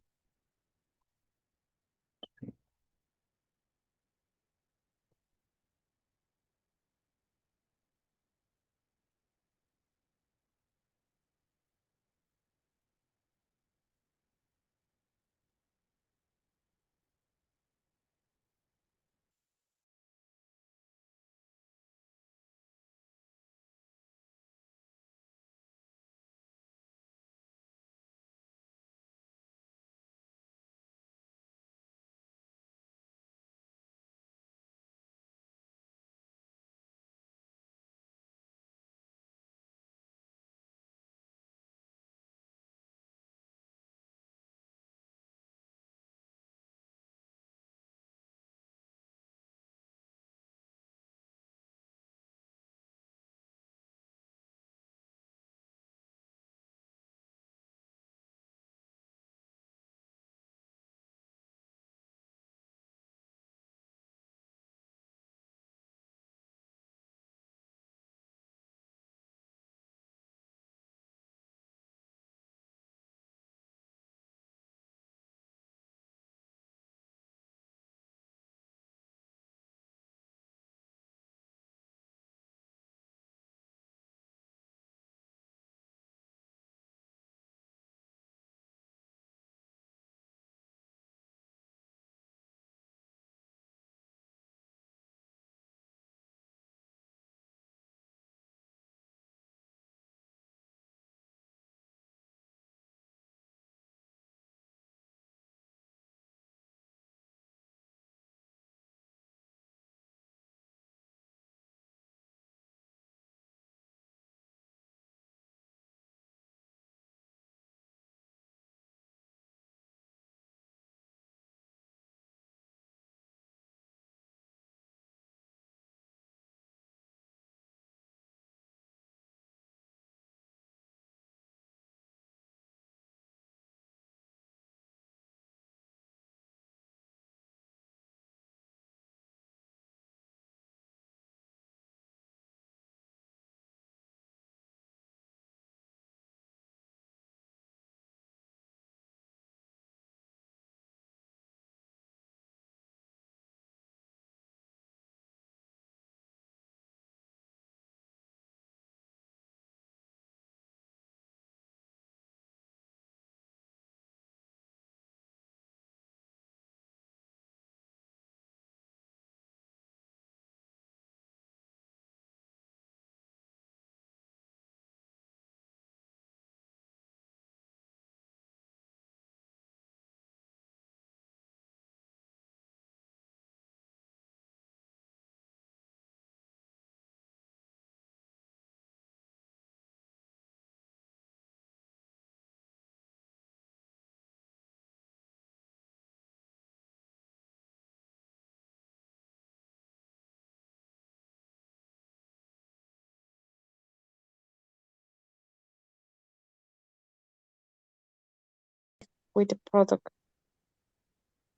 with the product,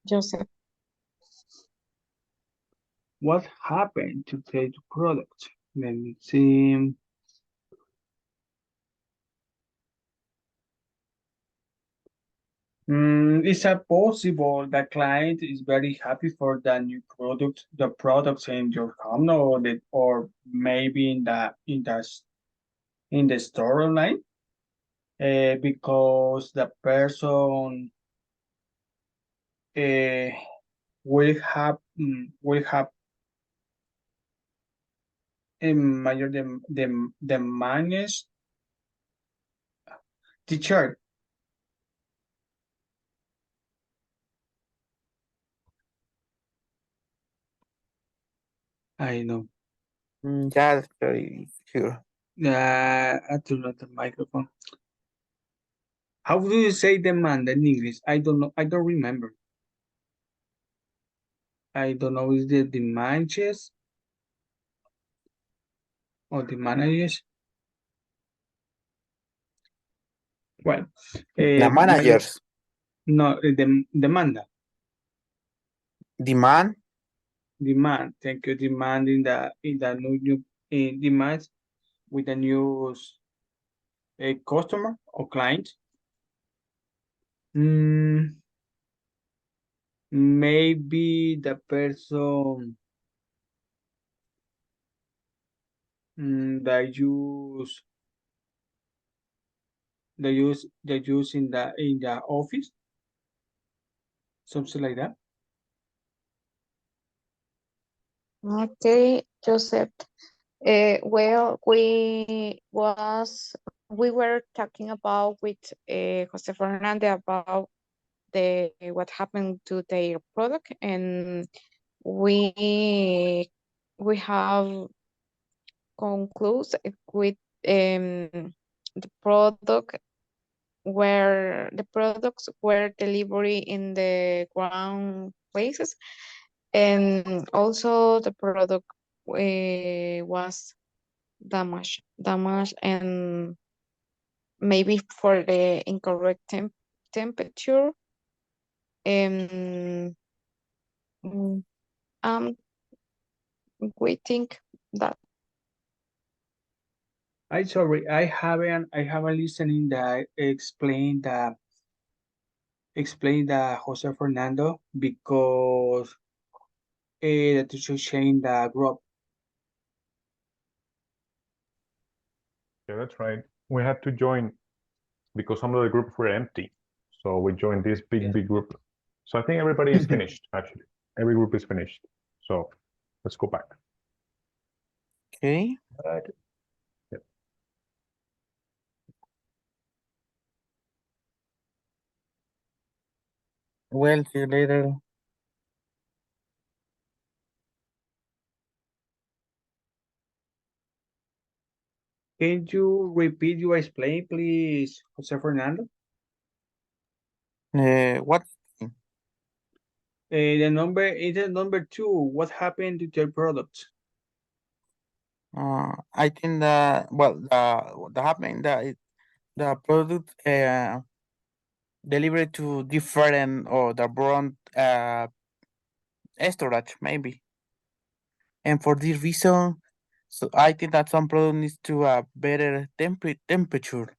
Joseph? What happened to the product? Let me see. Is it possible the client is very happy for the new product, the products in your home, or maybe in the store online? Because the person will have a mayor the manage teacher. I know. Yeah, very sure. I turn on the microphone. How do you say demand in English? I don't know. I don't remember. I don't know. Is the demands or the managers? Well, The managers no, demanda. demand. Demand. Thank you. Demand in the new demands with the new customer or client. Maybe the person that use in the office, something like that. Okay, Joseph. Well, we were talking about with Jose Fernandez about what happened to their product, and we have concluded with the products were delivery in the ground places, and also the product was damaged, and maybe for the incorrect temperature. And we think that. I sorry, I haven't listening that explain Jose Fernando because the teacher changed the group. Yeah, that's right. We had to join because some of the groups were empty. So we joined this big group. So I think everybody is finished, actually. Every group is finished. So let's go back. Okay. Yep. Well, see you later. Can you repeat your explain, please, Jose Fernando? What? The number is the number 2. What happened to your product? I think the happening that the product delivered to different or the broad storage maybe, and for this reason, so I think that some product needs to a better temperature.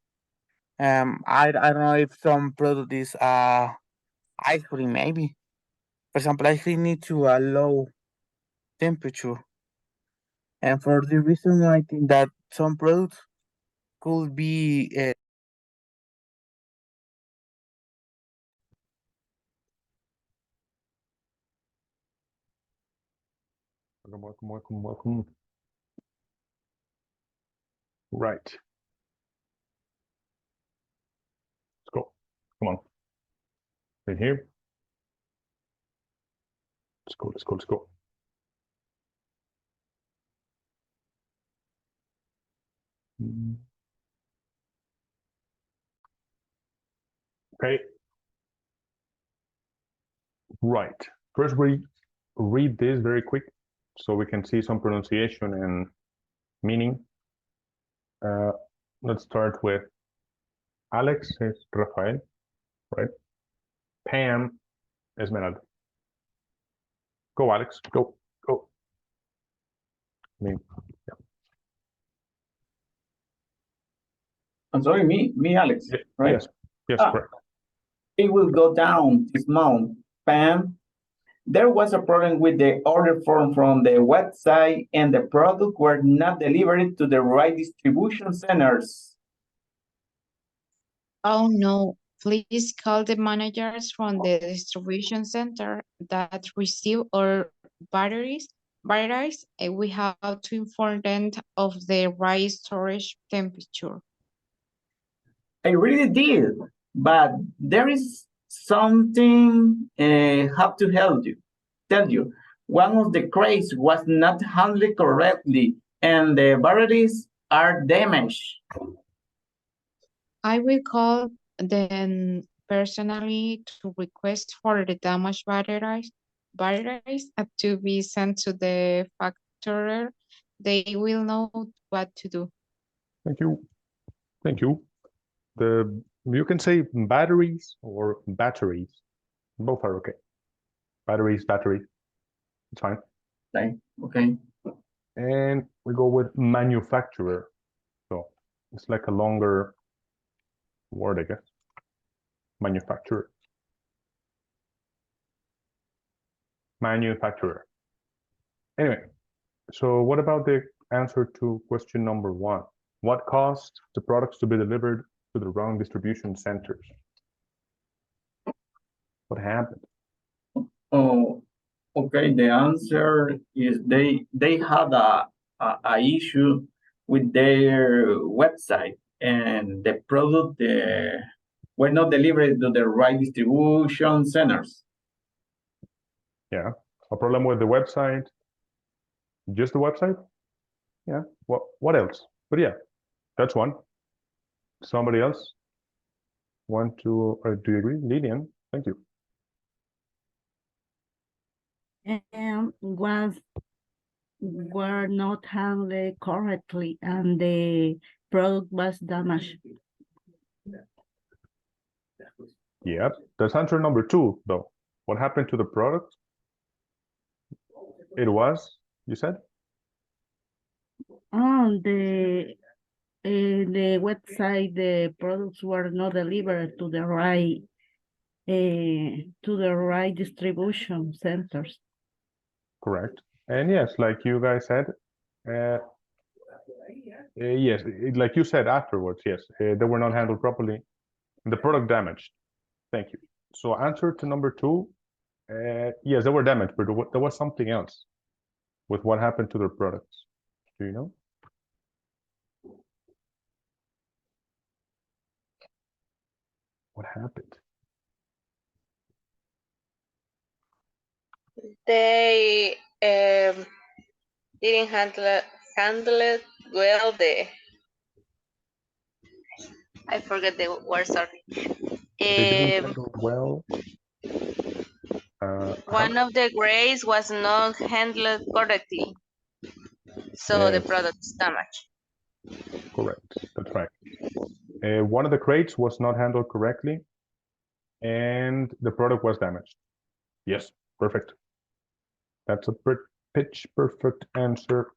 I don't know if some product is ice cream maybe. For example, ice cream needs to a low temperature, and for this reason, I think that some products could be Welcome. Right. Let's go. Come on. In here. Let's go. Okay. Right. First, we read this very quick so we can see some pronunciation and meaning. Let's start with Alex is Rafael, right? Pam, Esmeralda. Go, Alex. Go. I mean, yeah. I'm sorry, me, Alex, right? Yes, Ah. correct. It will go down this month. Pam, there was a problem with the order form from the website and the product were not delivered to the right distribution centers. Oh no, please call the managers from the distribution center that receive our batteries, and we have to inform them of the right storage temperature. I really did, but there is something have to tell you. One of the crates was not handled correctly and the batteries are damaged. I will call them personally to request for the damaged batteries to be sent to the factory. They will know what to do. Thank you. You can say batteries or batteries. Both are okay. Batteries. It's fine. Okay. And we go with manufacturer. So it's like a longer word, I guess. Manufacturer. Anyway, so what about the answer to question number 1? What caused the products to be delivered to the wrong distribution centers? What happened? Oh, okay. The answer is they had a issue with their website and the product were not delivered to the right distribution centers. Yeah, a problem with the website. Just the website? Yeah. What else? But yeah, that's one. Somebody else want to? Do you agree, Lilian? Thank you. And were not handled correctly and the product was damaged. Yep, that's answer number 2, though. What happened to the product? It was, you said? On the website, the products were not delivered to the right distribution centers. Correct. And yes, like you guys said, yes, like you said afterwards, yes, they were not handled properly. The product damaged. Thank you. So answer to number 2, yes, they were damaged, but there was something else with what happened to their products. Do you know? What happened? They didn't handle it well. I forget the word. Sorry. They didn't handle well. One of the grades was not handled correctly, so the Yes. product's damaged. Correct. That's right. One of the crates was not handled correctly, and the product was damaged. Yes, perfect. That's a pitch perfect answer.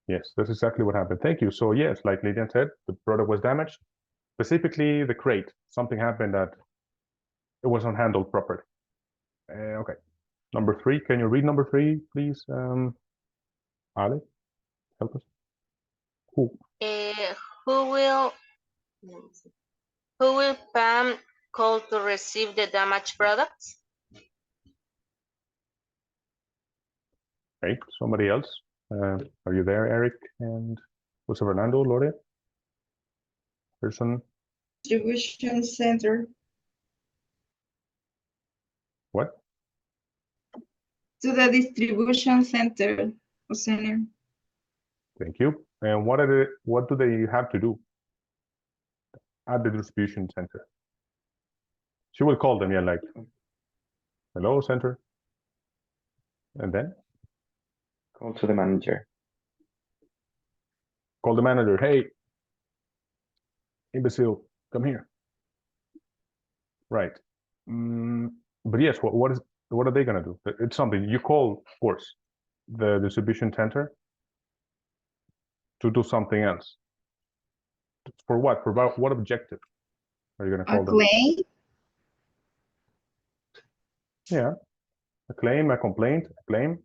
Yes, that's exactly what happened. Thank you. So yes, like Lydian said, the product was damaged. Specifically, the crate. Something happened that it wasn't handled properly. Okay. Number 3. Can you read number 3, please? Ali, help us. Who will Pam call to receive the damaged products? Okay, somebody else. Are you there, Eric and Jose Fernando, Lore? Person? Distribution center. What? To the distribution center. Thank you. And what do they have to do at the distribution center? She will call them, yeah, like, hello, center. And then? Call to the manager. Call the manager. Hey, imbecile, come here. Right. But yes, what are they gonna do? It's something you call, of course, the distribution center to do something else. For what? For what objective are you gonna call them? Claim. Yeah, a claim, a complaint, a claim.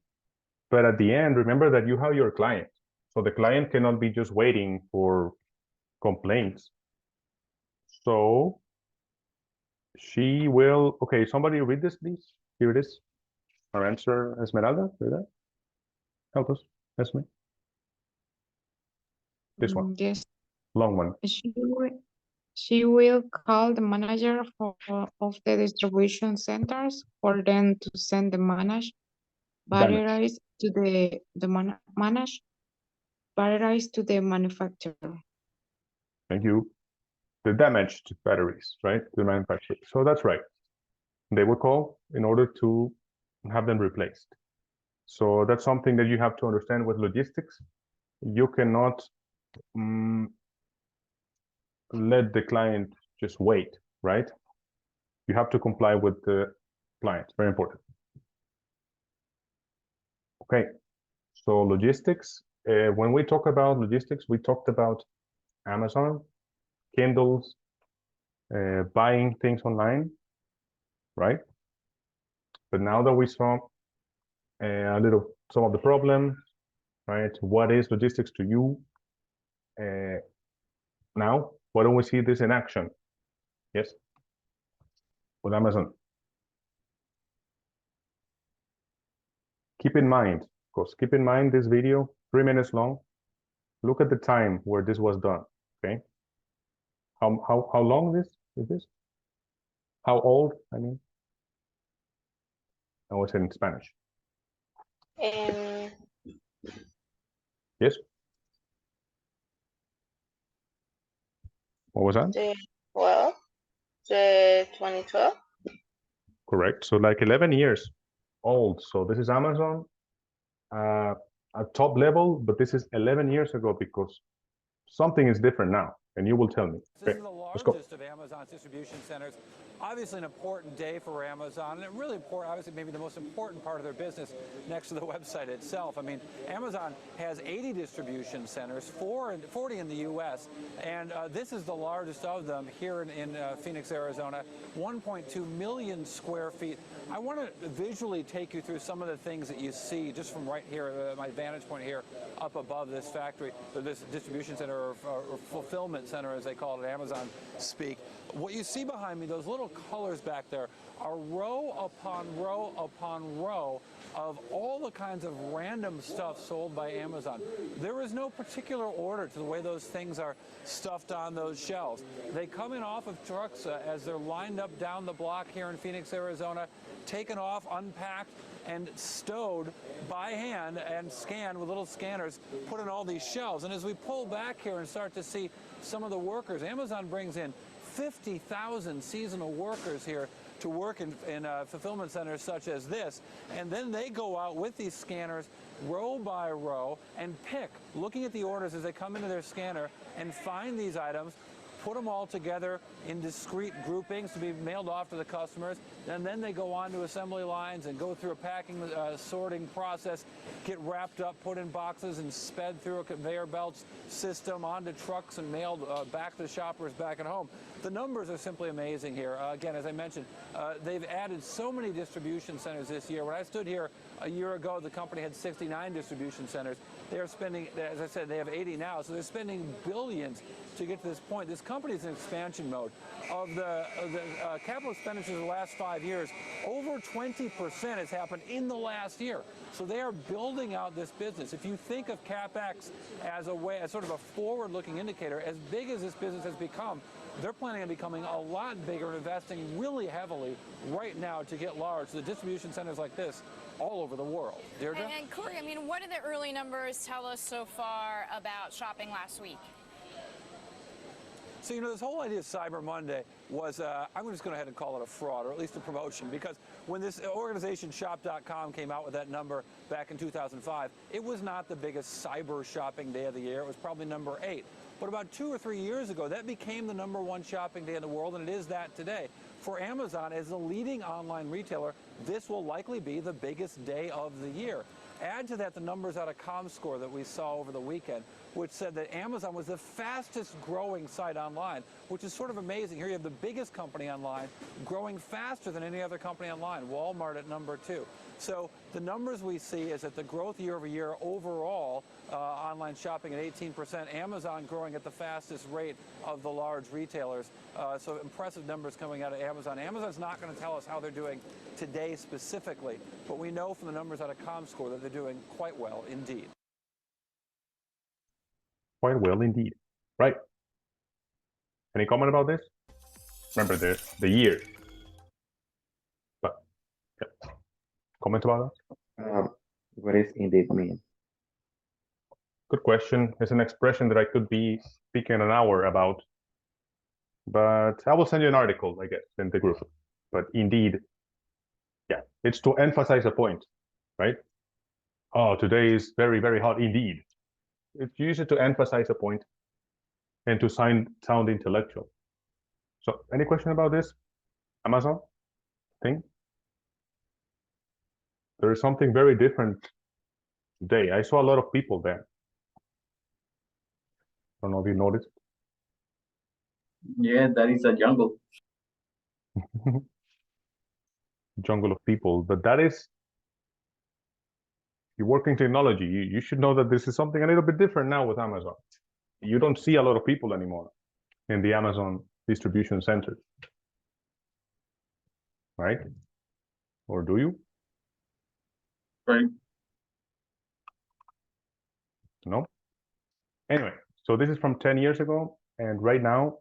But at the end, remember that you have your client. So the client cannot be just waiting for complaints. So she will, okay, somebody read this, please. Here it is. Our answer, Esmeralda, read that. Help us, Esme. This one. Yes. Long one. She will call the manager of the distribution centers for them to send the batteries to batteries to the manufacturer. Thank you. The damaged batteries, right? The manufacturer. So that's right. They will call in order to have them replaced. So that's something that you have to understand with logistics. You cannot let the client just wait, right? You have to comply with the client. Very important. Okay, so logistics. When we talk about logistics, we talked about Amazon, Kindles, buying things online, right? But now that we saw some of the problem, right? What is logistics to you? Now, why don't we see this in action? Yes, with Amazon. Keep in mind, of course, keep in mind this video, 3 minutes long. Look at the time where this was done, okay? How long is this? How old, I mean? I was in Spanish. Yes? What was that? 2012. Correct. So like 11 years old. So this is Amazon at top level, but this is 11 years ago because something is different now, and you will tell me. This is the largest of Amazon's distribution centers. Obviously an important day for Amazon, and really important, obviously maybe the most important part of their business next to the website itself. I mean, Amazon has 80 distribution centers, 40 in the U.S., and this is the largest of them here in Phoenix, Arizona, 1.2 million square feet. I want to visually take you through some of the things that you see just from right here, my vantage point here, up above this factory, or this distribution center, or fulfillment center, as they call it at Amazon speak. What you see behind me, those little colors back there, are row upon row upon row of all the kinds of random stuff sold by Amazon. There is no particular order to the way those things are stuffed on those shelves. They come in off of trucks as they're lined up down the block here in Phoenix, Arizona, taken off, unpacked, and stowed by hand and scanned with little scanners, put in all these shelves. And as we pull back here and start to see some of the workers, Amazon brings in 50,000 seasonal workers here to work in fulfillment centers such as this. And then they go out with these scanners row by row and pick, looking at the orders as they come into their scanner, and find these items, put them all together in discrete groupings to be mailed off to the customers, and then they go on to assembly lines and go through a packing, sorting process, get wrapped up, put in boxes, and sped through a conveyor belts system onto trucks and mailed back to the shoppers back at home. The numbers are simply amazing here. Again, as I mentioned, they've added so many distribution centers this year. When I stood here a year ago, the company had 69 distribution centers. They're spending, as I said, they have 80 now, so they're spending billions to get to this point. This company is in expansion mode. Of the capital expenditures of the last 5 years, over 20% has happened in the last year. So they are building out this business. If you think of CapEx as sort of a forward-looking indicator, as big as this business has become, they're planning on becoming a lot bigger and investing really heavily right now to get large. The distribution centers like this all over the world. Deirdre? And Corey, I mean, what do the early numbers tell us so far about shopping last week? So, you know, this whole idea of Cyber Monday was, I'm just going to go ahead and call it a fraud, or at least a promotion, because when this organization Shop.com came out with that number back in 2005, it was not the biggest cyber shopping day of the year. It was probably number 8. But about 2 or 3 years ago, that became the #1 shopping day in the world, and it is that today. For Amazon, as a leading online retailer, this will likely be the biggest day of the year. Add to that the numbers out of ComScore that we saw over the weekend, which said that Amazon was the fastest growing site online, which is sort of amazing. Here you have the biggest company online growing faster than any other company online, Walmart at number 2. So the numbers we see is that the growth year over year overall, online shopping at 18%, Amazon growing at the fastest rate of the large retailers. So impressive numbers coming out of Amazon. Amazon's not going to tell us how they're doing today specifically, but we know from the numbers out of ComScore that they're doing quite well indeed. Quite well indeed. Right. Any comment about this? Remember the year. But yeah. Comment about that? What does indeed mean? Good question. It's an expression that I could be speaking an hour about, but I will send you an article, I guess, in the group. But indeed, yeah, it's to emphasize a point, right? Oh, today is very, very hot indeed. It's usually to emphasize a point and to sound intellectual. So any question about this? Amazon thing? There is something very different today. I saw a lot of people there. I don't know if you noticed. Yeah, that is a jungle. Jungle of people, but that is, you work in technology, you should know that this is something a little bit different now with Amazon. You don't see a lot of people anymore in the Amazon distribution centers, right? Or do you? Right. No? Anyway, so this is from 10 years ago, and right now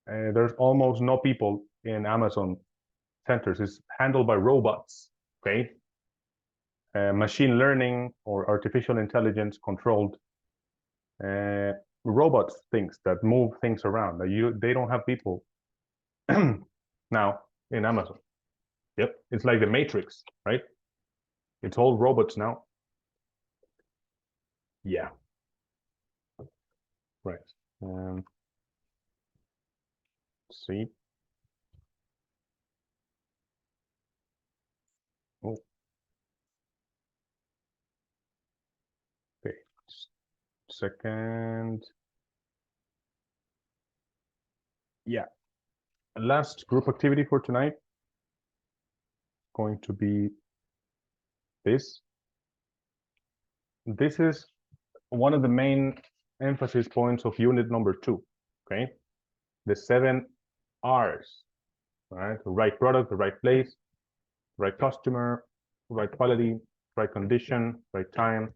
there's almost no people in Amazon centers. It's handled by robots, okay? Machine learning or artificial intelligence controlled robots, things that move things around. They don't have people now in Amazon. Yep, it's like the Matrix, right? It's all robots now. Yeah. Right. See. Oh. Okay. Second. Yeah. Last group activity for tonight. Going to be this. This is one of the main emphasis points of unit number 2. Okay. The 7 R's. Right. The right product, the right place, right customer, right quality, right condition, right time,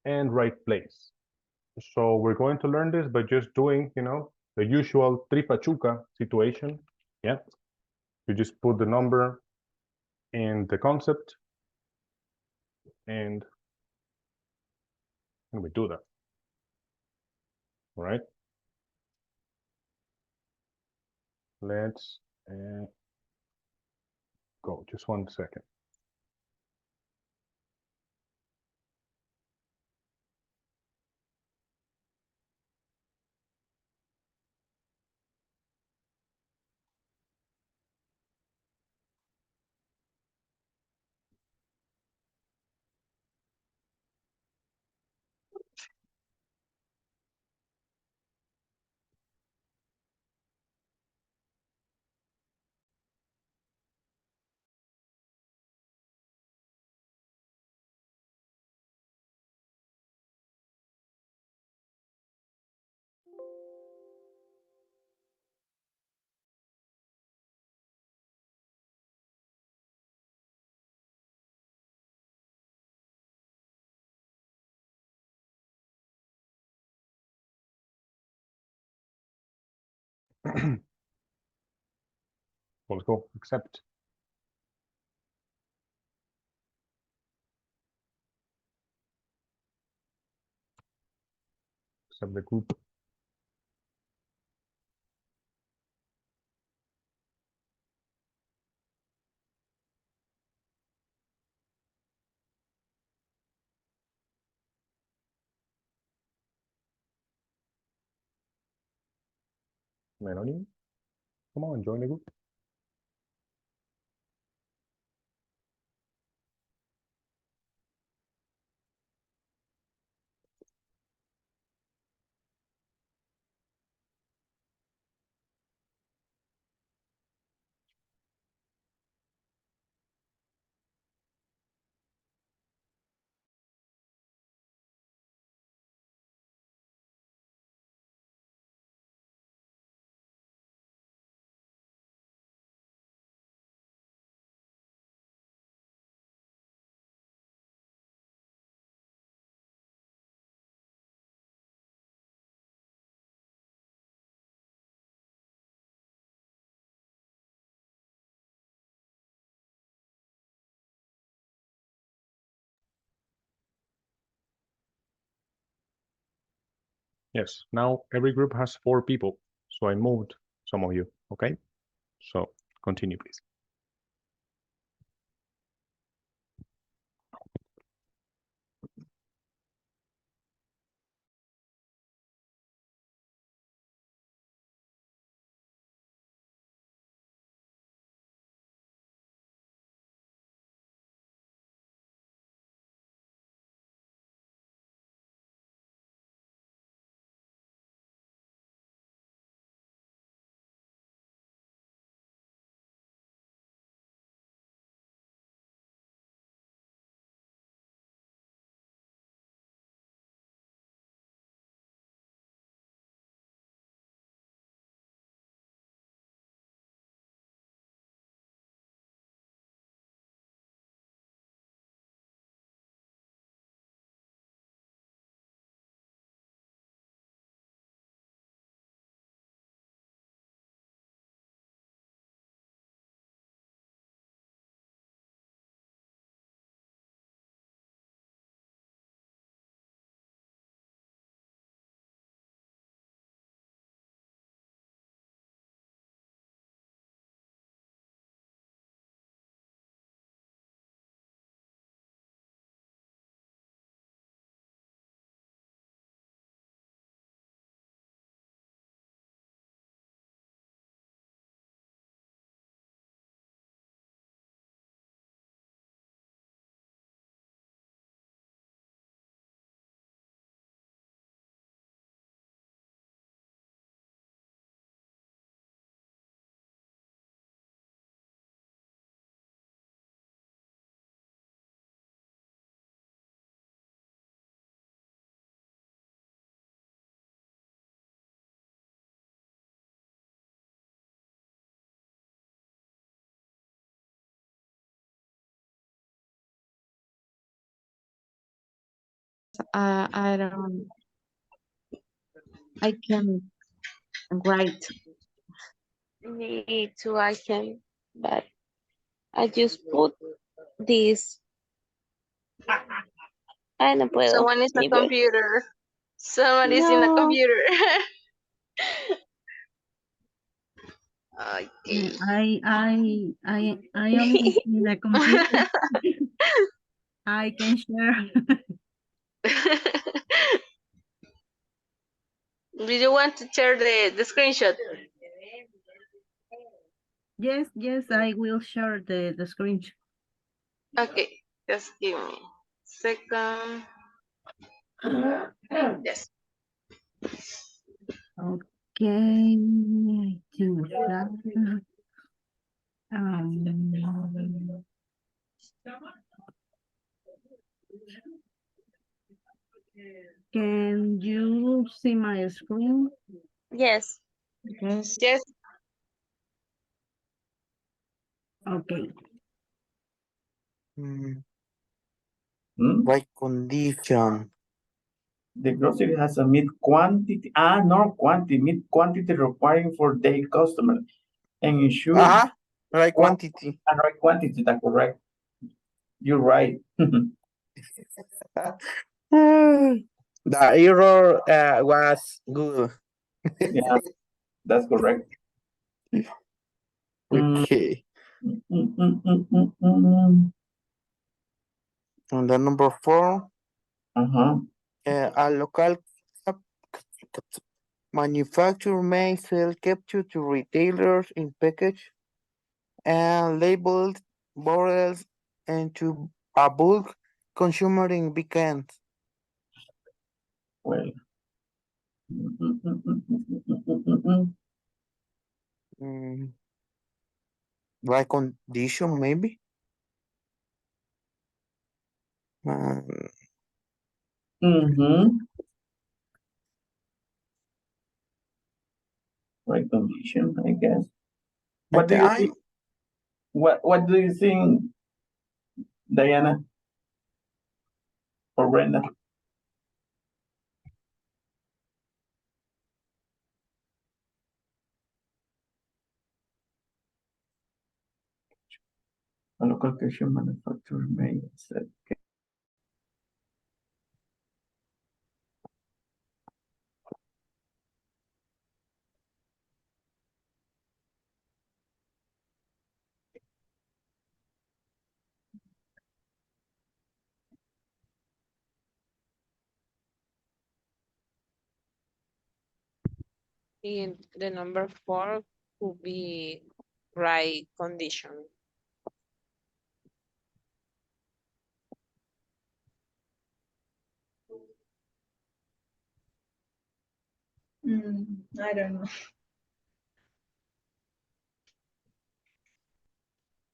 and right place. So we're going to learn this by just doing, the usual tripachuca situation. Yeah. You just put the number in the concept and we do that. All right. Let's go. Just 1 second. Let's go. Accept. Accept the group. Melanie. Come on, join the group. Yes, now every group has 4 people. So I moved some of you, okay? So continue, please. I don't, I can write. Me too, I can, but I just put this. Ay, no puedo. Someone is a Ni puedo. computer. Someone is in a No. computer. I Okay. I am in the computer. I can share. Do you want to share the screenshot? Yes, I will share the screen. Okay, just give me a second. Yes. Okay, I do that. Um, can you see my screen? Yes. Yes. Yes. Okay. Right condition. The grocery has a meat quantity, not quantity, meat quantity requiring for their customer and ensure Right quantity. and right quantity, that's correct. You're right. The error was good. Yeah, that's correct. Okay. And the number 4. A local Manufacturer may sell capture to retailers in package and labeled bottles and to a bulk consumer in weekends. Well. By condition, maybe. Right condition, I guess. What do you think? What do you think, Diana or Brenda? A local cashew manufacturer may sell. In the number 4 could be right condition. I don't know.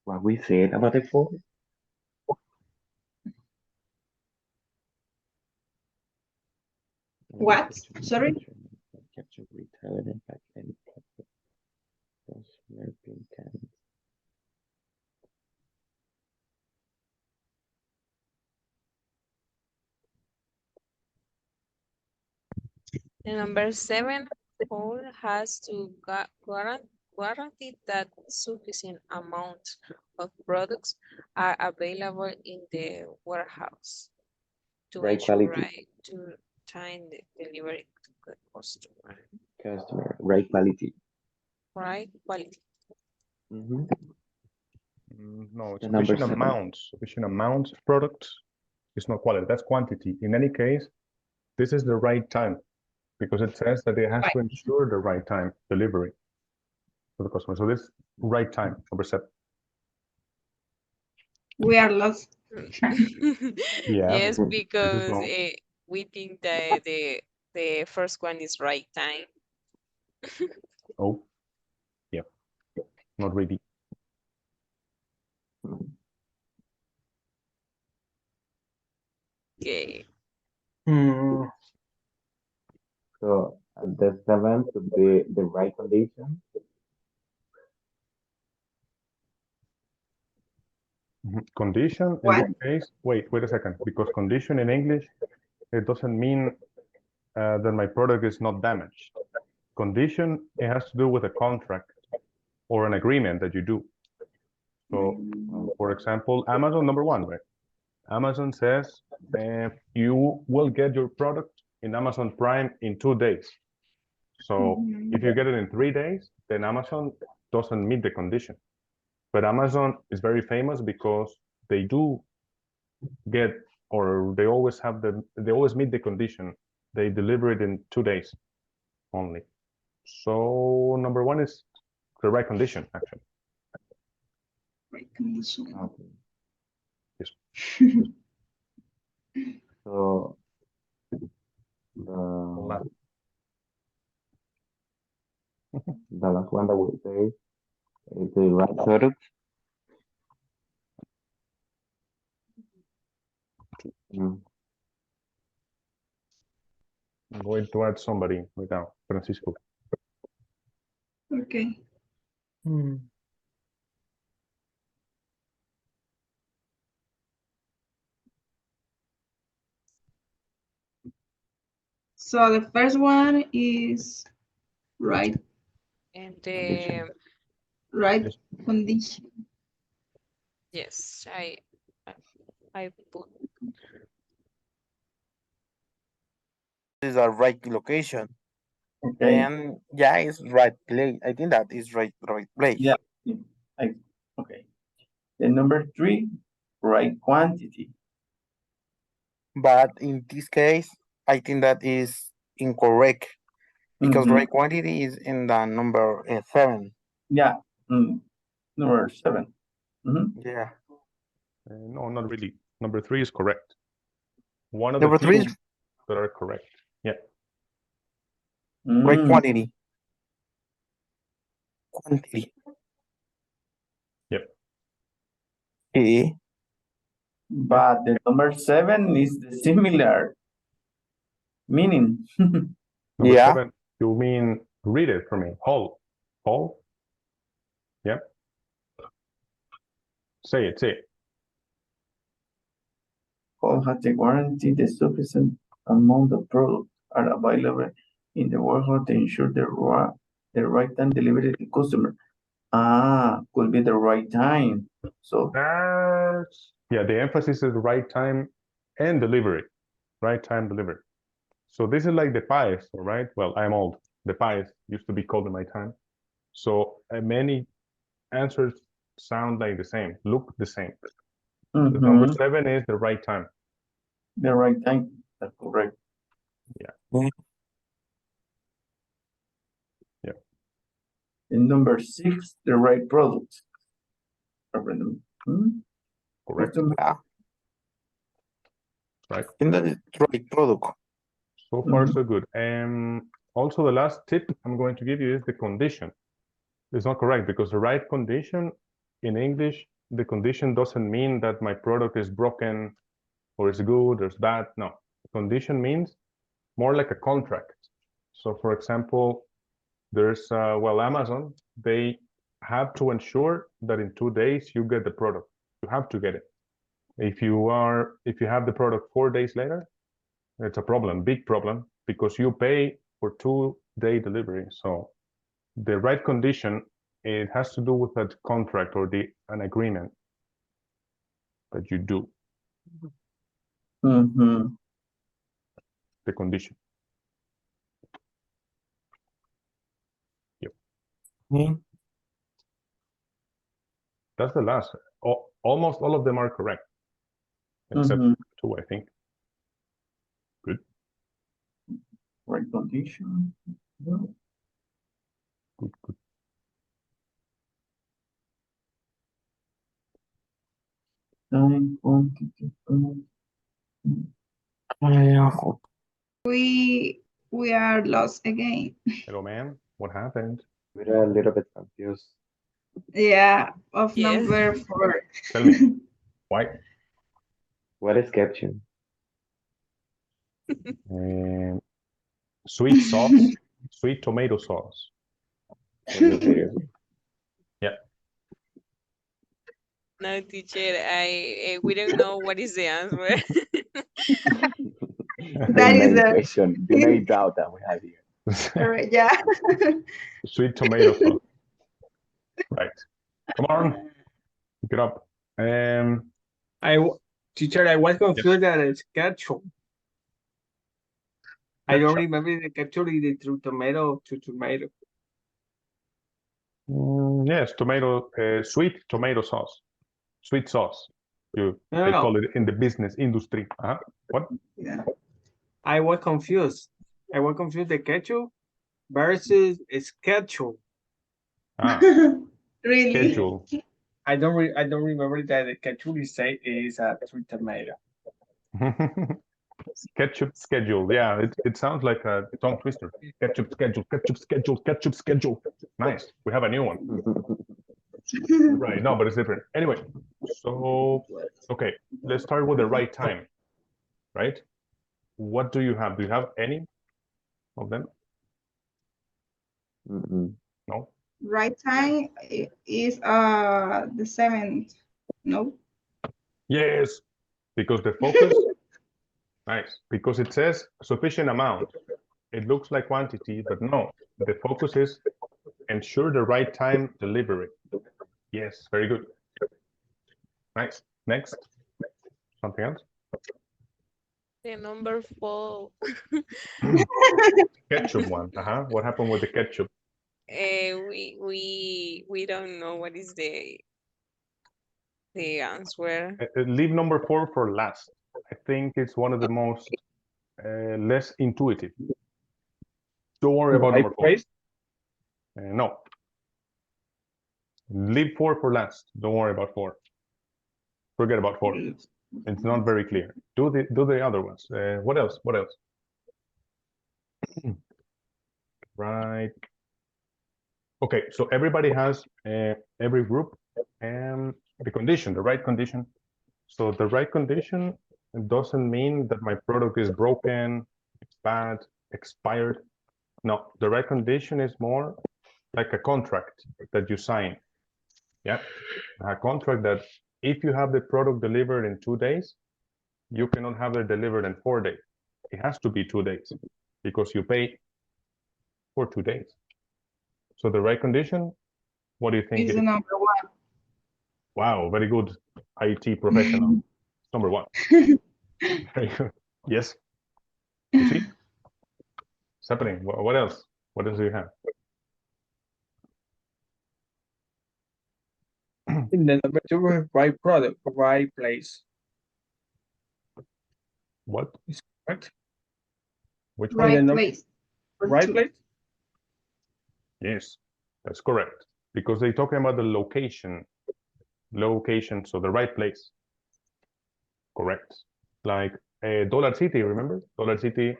What we said about the four? What? Sorry? Capture retailer impact and consumer pincan. The number 7, Paul has to guarantee that sufficient amounts of products are available in the warehouse to Right ensure quality. right to time the delivery to the customer. Customer, right quality. Right quality. Mm-hmm. No, The number sufficient amounts of products is not quality, that's quantity. In any case, this is the right time because it says that it has to ensure the right time delivery to the customer. So this right time, number 7. We are lost. Yeah. Yes, because long. we think that the first one is right time. Oh, yeah, not really. Okay. So the 7 would be the right condition. Condition in this case, wait a second, because condition in English, it doesn't mean that my product is not damaged. Condition, it has to do with a contract or an agreement that you do. So, for example, Amazon, number 1, right? Amazon says you will get your product in Amazon Prime in 2 days. So if you get it in 3 days, then Amazon doesn't meet the condition. But Amazon is very famous because they do get, or they always meet the condition. They deliver it in 2 days only. So number 1 is the right condition, actually. Right condition. Okay. Yes. So the last one that we say is the right product. I'm going to add somebody right now, Francisco. Okay. So the first one is right. And the right condition. yes, I put This is a right location. Okay. And yeah, it's right place. I think that is right place. Yeah. Okay. The number 3, right quantity. But in this case, I think that is incorrect Because Mhm. right quantity is in the number 7. Yeah, number 7. Mhm. Yeah. No, not really. Number 3 is correct. One of Number the 3 two is that are correct. Yeah. right Mm. quantity. Quantity. Yep. Okay. But the number 7 is the similar meaning. Number Yeah. 7, you mean read it for me. Whole. Whole? Yep. Say it, say it. All has the guarantee the sufficient amount of products are available in the warehouse to ensure the right time delivery to the customer. Could be the right time. So That's, yeah, the emphasis is right time and delivery. Right time delivery. So this is like the pies, right? Well, I'm old. The pies used to be called in my time. So many answers sound like the same, look the same. The number 7 is the right time. the right time. That's correct. Yeah. Yeah. And number 6, the right product. Correct. Yeah. Right. In the right product. So far, so good. Also, the last tip I'm going to give you is the condition. It's not correct because the right condition in English, the condition doesn't mean that my product is broken or it's good or it's bad. No, condition means more like a contract. So, for example, there's well, Amazon, they have to ensure that in 2 days you get the product. You have to get it. If you have the product 4 days later, it's a problem, big problem, because you pay for 2-day delivery. So the right condition, it has to do with that contract or an agreement that you do. The condition. Yep. That's the last. Almost all of them are correct, except 2, I think. Good. Right condition. Good, good. Time, quantity, We are lost again. Hello, ma'am. What happened? We're a little bit confused. Yeah, of Yes. number 4. Tell me, why? What is caption? Sweet sauce, sweet tomato sauce. Yeah. No, teacher, we don't know what is the answer. That is the question, the main doubt that we have here. correct. Yeah. Sweet tomato sauce. Right. Come on. Pick it up. Teacher, I was confused that it's ketchup. I don't remember the ketchup is the tomato to tomato. Yes, tomato, sweet tomato sauce. Sweet sauce. They No. call it in the business industry. What? Yeah. I was confused. The ketchup versus ketchup. Really? Schedule. I don't remember that the ketchup is a sweet tomato. Ketchup schedule. Yeah, it sounds like a tongue twister. Ketchup schedule, ketchup schedule, ketchup schedule. Nice. We have a new one. Right. No, but it's different. Anyway, so, okay, let's start with the right time, right? What do you have? Do you have any of them? No? Right time is the 7th. No? Yes, because the focus, nice, because it says sufficient amount. It looks like quantity, but no, the focus is ensure the right time delivery. Yes, very good. Nice. Next. Something else? The number 4. Ketchup one. What happened with the ketchup? We don't know what is the answer. Leave number 4 for last. I think it's one of the most less intuitive. Don't worry about Right number 4. place? No. Leave 4 for last. Don't worry about 4. Forget about 4. It's not very clear. Do the other ones. What else? What else? Right. Okay, so everybody has every group and the condition, the right condition. So the right condition doesn't mean that my product is broken, it's bad, expired. No, the right condition is more like a contract that you sign. Yeah, a contract that if you have the product delivered in 2 days, you cannot have it delivered in 4 days. It has to be 2 days because you pay for 2 days. So the right condition, what do you think? Is the number 1. Wow, very good IT professional. Number 1. Very good. Yes. You see? It's happening. What else? What else do you have? In the number 2, right product, right place. What? Is correct? Which In one? the Right number- place. Right place? Yes, that's correct. Because they're talking about the location. Location, so the right place. Correct. Like Dollar City, remember? Dollar City.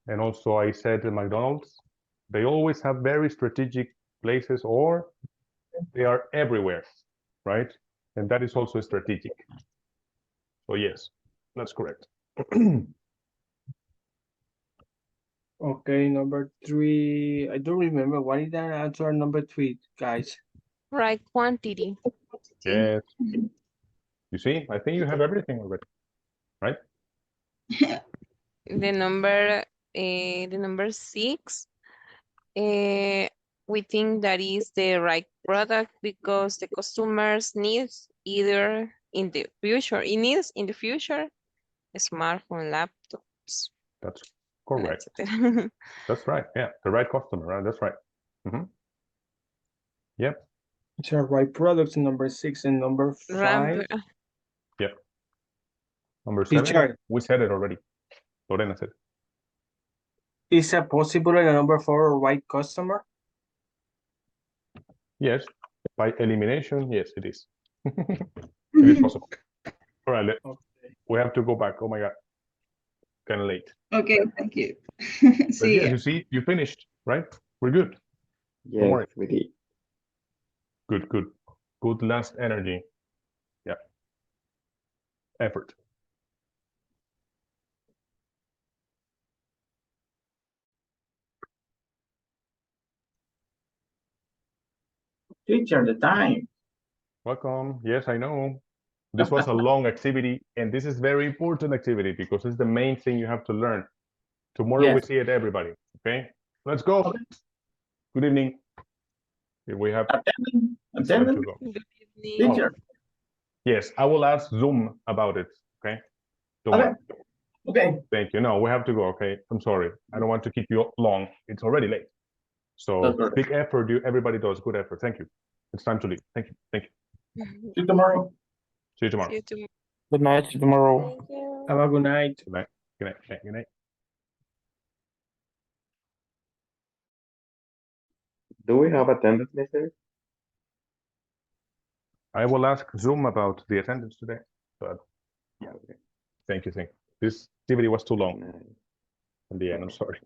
And also I said McDonald's. They always have very strategic places or they are everywhere, right? And that is also strategic. So yes, that's correct. Okay, number 3. I don't remember. What is that answer number 3, guys? Right quantity. Yes. You see, I think you have everything already, right? The number 6, we think that is the right product because the customers needs either in the future, it needs in the future, a smartphone, laptops. That's correct. etc. That's right. Yeah, the right customer, right? That's right. Yep. So right products, number 6, and number 5. Ramp- Yep. Number 7, Teacher, we said it already. Lorena said. is it possible in a number 4, right customer? Yes, by elimination, yes, it is. It is possible. All right, we have to go back. Oh my God, kind of late. Okay, thank you. But See yeah, ya. you see, you finished, right? We're good. Yes, worry. we did. Good, good. Good last energy. Yeah. Effort. Teacher, the time. Welcome. Yes, I know. This was a long activity, and this is very important activity because it's the main thing you have to learn. Tomorrow we Yes. see it, everybody. Okay, let's go. Okay. Good evening. Here we have Attendant. to go. Teacher. Yes, I will ask Zoom about it. Okay. Don't Okay. worry. Okay. Thank you. No, we have to go. Okay. I'm sorry. I don't want to keep you long. It's already late. So That's perfect. big effort. Everybody does good effort. Thank you. It's time to leave. Thank you. Thank you. See you tomorrow. See you tomorrow. See you tomorrow. Good night. See you tomorrow. Thank you. Have a good night. Good night. Good night. Good night. Good night. Do we have attendance, mister? I will ask Zoom about the attendance today. But yeah. Thank you. Thank you. This activity was too long in the end. I'm sorry.